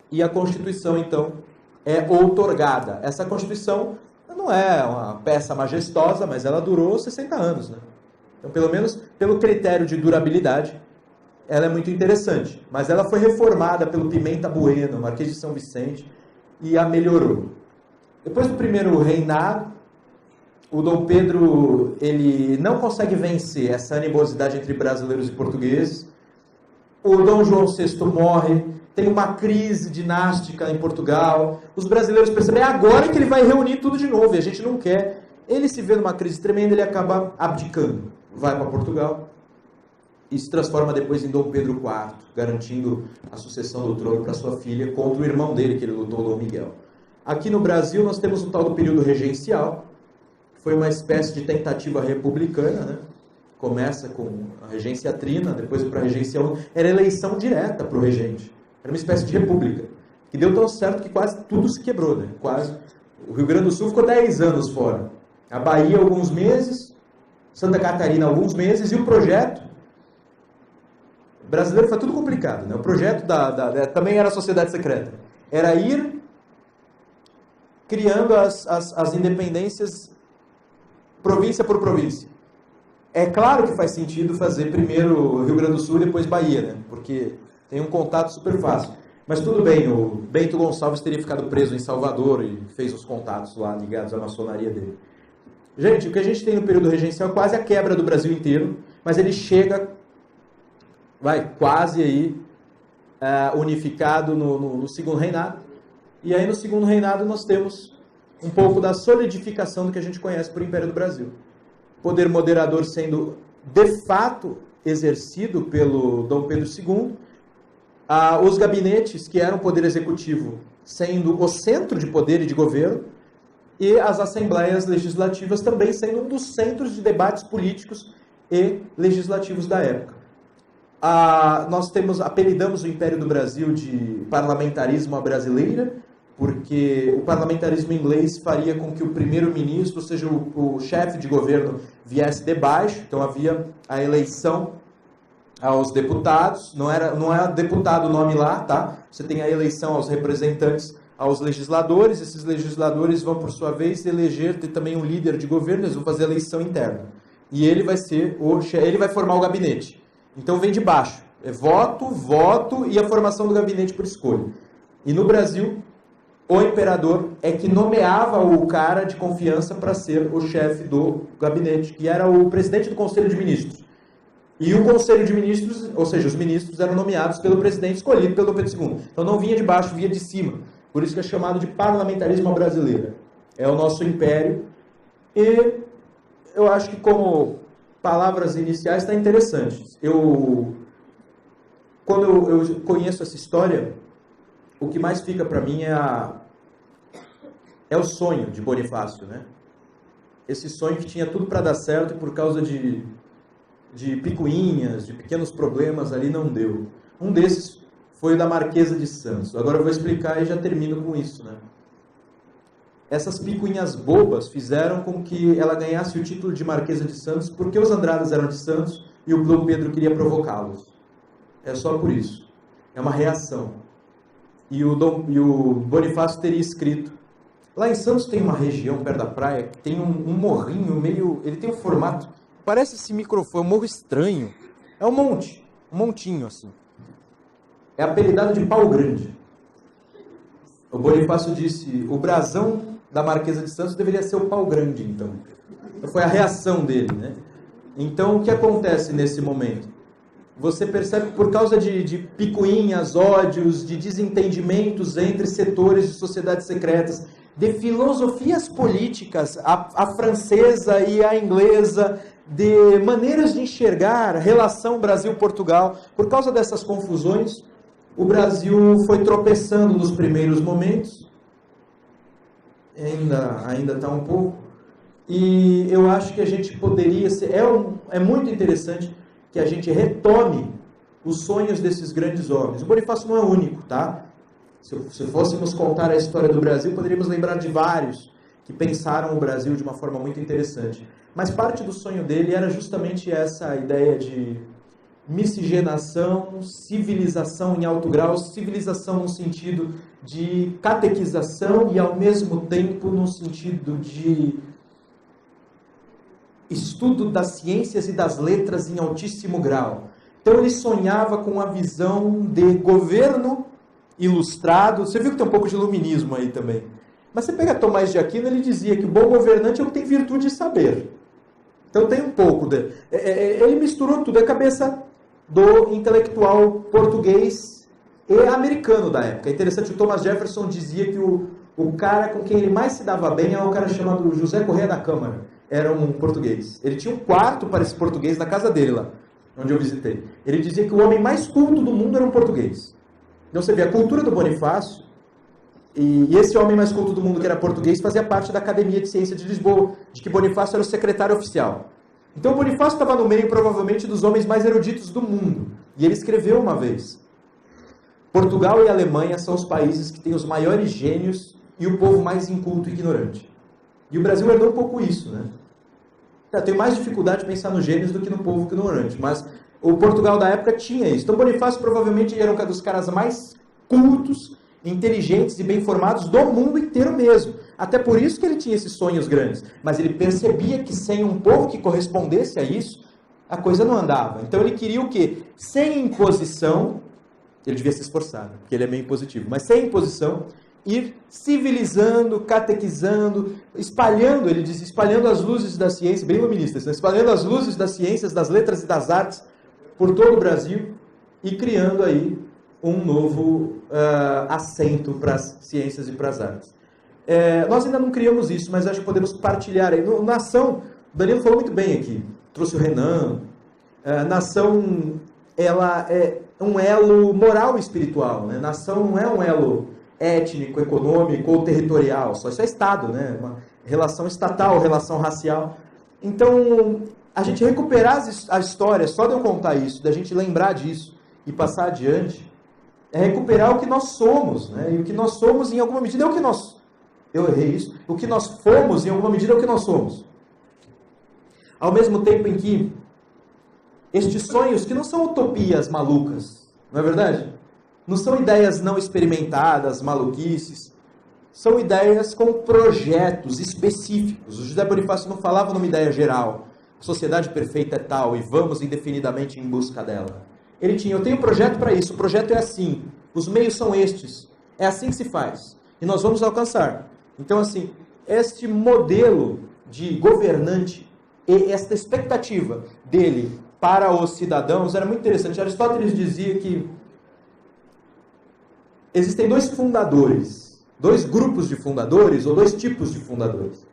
S1: e a Constituição, então, é outorgada. Essa Constituição não é uma peça majestosa, mas ela durou 60 anos. Né? Então, pelo menos pelo critério de durabilidade, ela é muito interessante. Mas ela foi reformada pelo Pimenta Bueno, Marquês de São Vicente, e a melhorou. Depois do primeiro reinado, o Dom Pedro ele não consegue vencer essa animosidade entre brasileiros e portugueses. O Dom João VI morre, tem uma crise dinástica em Portugal. Os brasileiros percebem, é agora que ele vai reunir tudo de novo, e a gente não quer. Ele se vê numa crise tremenda, ele acaba abdicando. Vai para Portugal e se transforma depois em Dom Pedro IV, garantindo a sucessão do trono para sua filha contra o irmão dele, que ele lutou, Dom Miguel. Aqui no Brasil nós temos o tal do período regencial, que foi uma espécie de tentativa republicana, né? Começa com a regência trina, depois para a regência 1, era eleição direta para o regente. Era uma espécie de república, que deu tão certo que quase tudo se quebrou, né? Quase. O Rio Grande do Sul ficou 10 anos fora. A Bahia alguns meses, Santa Catarina alguns meses, e o projeto brasileiro foi tudo complicado, né? O projeto também era a sociedade secreta. Era ir criando as independências província por província. É claro que faz sentido fazer primeiro Rio Grande do Sul e depois Bahia, né? Porque tem um contato super fácil. Mas tudo bem, o Bento Gonçalves teria ficado preso em Salvador e fez os contatos lá ligados à maçonaria dele. Gente, o que a gente tem no período regencial é quase a quebra do Brasil inteiro, mas ele chega, quase aí, unificado no segundo reinado. E aí no segundo reinado nós temos um pouco da solidificação do que a gente conhece por Império do Brasil. Poder moderador sendo, de fato, exercido pelo Dom Pedro II, os gabinetes, que eram o poder executivo, sendo o centro de poder e de governo, e as assembleias legislativas também sendo um dos centros de debates políticos e legislativos da época. Nós apelidamos o Império do Brasil de parlamentarismo à brasileira, porque o parlamentarismo inglês faria com que o primeiro-ministro, ou seja, o chefe de governo, viesse de baixo. Então havia a eleição aos deputados, não é deputado o nome lá, tá? Você tem a eleição aos representantes, aos legisladores. Esses legisladores vão, por sua vez, ter também um líder de governo. Eles vão fazer a eleição interna. E ele vai ser ele vai formar o gabinete. Então vem de baixo. É voto e a formação do gabinete por escolha. E no Brasil, o imperador é que nomeava o cara de confiança para ser o chefe do gabinete, que era o presidente do Conselho de Ministros. E o Conselho de Ministros, ou seja, os ministros eram nomeados pelo presidente escolhido pelo Dom Pedro II. Então não vinha de baixo, vinha de cima. Por isso que é chamado de parlamentarismo brasileiro. É o nosso império. E eu acho que como palavras iniciais está interessante. Quando eu conheço essa história, o que mais fica para mim é o sonho de Bonifácio, né? Esse sonho que tinha tudo para dar certo e por causa de picuinhas, de pequenos problemas ali não deu. Um desses foi o da Marquesa de Santos. Agora eu vou explicar e já termino com isso, né? Essas picuinhas bobas fizeram com que ela ganhasse o título de Marquesa de Santos porque os Andradas eram de Santos e o Dom Pedro queria provocá-los. É só por isso. É uma reação. E o Bonifácio teria escrito. Lá em Santos tem uma região perto da praia que tem um morrinho meio... Ele tem um formato... Parece esse microfone, um morro estranho. É um montinho assim. É apelidado de Pau Grande. O Bonifácio disse, o brasão da Marquesa de Santos deveria ser o Pau Grande, então. Foi a reação dele, né? Então, o que acontece nesse momento? Você percebe que por causa de picuinhas, ódios, de desentendimentos entre setores de sociedades secretas, de filosofias políticas, a francesa e a inglesa, de maneiras de enxergar a relação Brasil-Portugal, por causa dessas confusões, o Brasil foi tropeçando nos primeiros momentos, ainda está um pouco, e eu acho que a gente poderia ser, é muito interessante que a gente retome os sonhos desses grandes homens. O Bonifácio não é o único, tá? Se fôssemos contar a história do Brasil, poderíamos lembrar de vários que pensaram o Brasil de uma forma muito interessante. Mas parte do sonho dele era justamente essa ideia de miscigenação, civilização em alto grau, civilização no sentido de catequização e, ao mesmo tempo, no sentido de estudo das ciências e das letras em altíssimo grau. Então ele sonhava com a visão de governo ilustrado. Você viu que tem um pouco de iluminismo aí também. Mas você pega Tomás de Aquino, ele dizia que o bom governante é o que tem virtude de saber. Então tem um pouco de... Ele misturou tudo, é a cabeça do intelectual português e americano da época. É interessante, o Thomas Jefferson dizia que o cara com quem ele mais se dava bem é um cara chamado José Correia da Câmara. Era um português. Ele tinha um quarto para esse português na casa dele lá, onde eu visitei. Ele dizia que o homem mais culto do mundo era um português. Então você vê a cultura do Bonifácio, e esse homem mais culto do mundo que era português fazia parte da Academia de Ciência de Lisboa, de que Bonifácio era o secretário oficial. Então Bonifácio estava no meio, provavelmente, dos homens mais eruditos do mundo. E ele escreveu uma vez: Portugal e Alemanha são os países que têm os maiores gênios e o povo mais inculto e ignorante. E o Brasil herdou um pouco isso, né? Eu tenho mais dificuldade de pensar nos gênios do que no povo ignorante, mas o Portugal da época tinha isso. Então Bonifácio provavelmente era um dos caras mais cultos, inteligentes e bem formados do mundo inteiro mesmo. Até por isso que ele tinha esses sonhos grandes. Mas ele percebia que sem um povo que correspondesse a isso, a coisa não andava. Então ele queria o quê? Sem imposição, ele devia se esforçar, né? Porque ele é meio impositivo, mas sem imposição, ir civilizando, catequizando, espalhando, ele diz, espalhando as luzes da ciência, bem iluminista, né? Espalhando as luzes das ciências, das letras e das artes por todo o Brasil e criando aí um novo assento para as ciências e para as artes. Nós ainda não criamos isso, mas acho que podemos partilhar aí. Nação, o Danilo falou muito bem aqui, trouxe o Renan. Nação, ela é um elo moral e espiritual, né? Nação não é um elo étnico, econômico ou territorial, só isso é Estado, né? Uma relação estatal, relação racial. Então, a gente recuperar a história, só de eu contar isso, da gente lembrar disso e passar adiante, é recuperar o que nós somos, né? E o que nós somos, em alguma medida, é o que nós... Eu errei isso. O que nós fomos, em alguma medida, é o que nós somos. Ao mesmo tempo em que estes sonhos, que não são utopias malucas, não é verdade? Não são ideias não experimentadas, maluquices. São ideias com projetos específicos. O José Bonifácio não falava numa ideia geral. A sociedade perfeita é tal e vamos indefinidamente em busca dela. Ele tinha, eu tenho um projeto para isso, o projeto é assim, os meios são estes, é assim que se faz, e nós vamos alcançar. Então, assim, este modelo de governante e esta expectativa dele para os cidadãos era muito interessante. Aristóteles dizia que existem dois fundadores, dois grupos de fundadores, ou dois tipos de fundadores.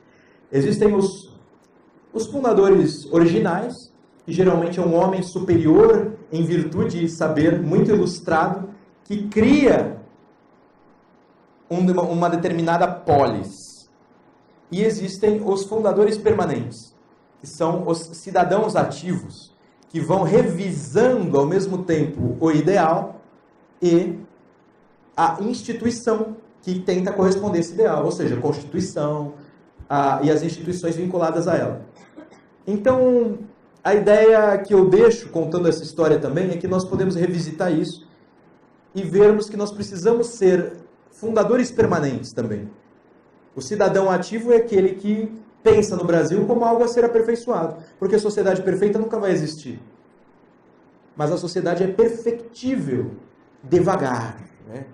S1: Existem os fundadores originais, que geralmente é um homem superior em virtude de saber, muito ilustrado, que cria uma determinada polis. E existem os fundadores permanentes, que são os cidadãos ativos, que vão revisando ao mesmo tempo o ideal e a instituição que tenta corresponder a esse ideal, ou seja, a Constituição e as instituições vinculadas a ela. Então, a ideia que eu deixo contando essa história também é que nós podemos revisitar isso e vermos que nós precisamos ser fundadores permanentes também. O cidadão ativo é aquele que pensa no Brasil como algo a ser aperfeiçoado, porque a sociedade perfeita nunca vai existir. Mas a sociedade é perfectível devagar, né?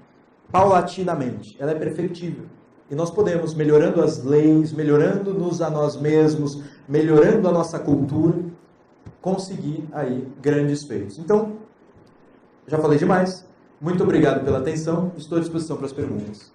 S1: Paulatinamente. Ela é perfectível. E nós podemos, melhorando as leis, melhorando-nos a nós mesmos, melhorando a nossa cultura, conseguir aí grandes feitos. Então, já falei demais. Muito obrigado pela atenção. Estou à disposição para as perguntas.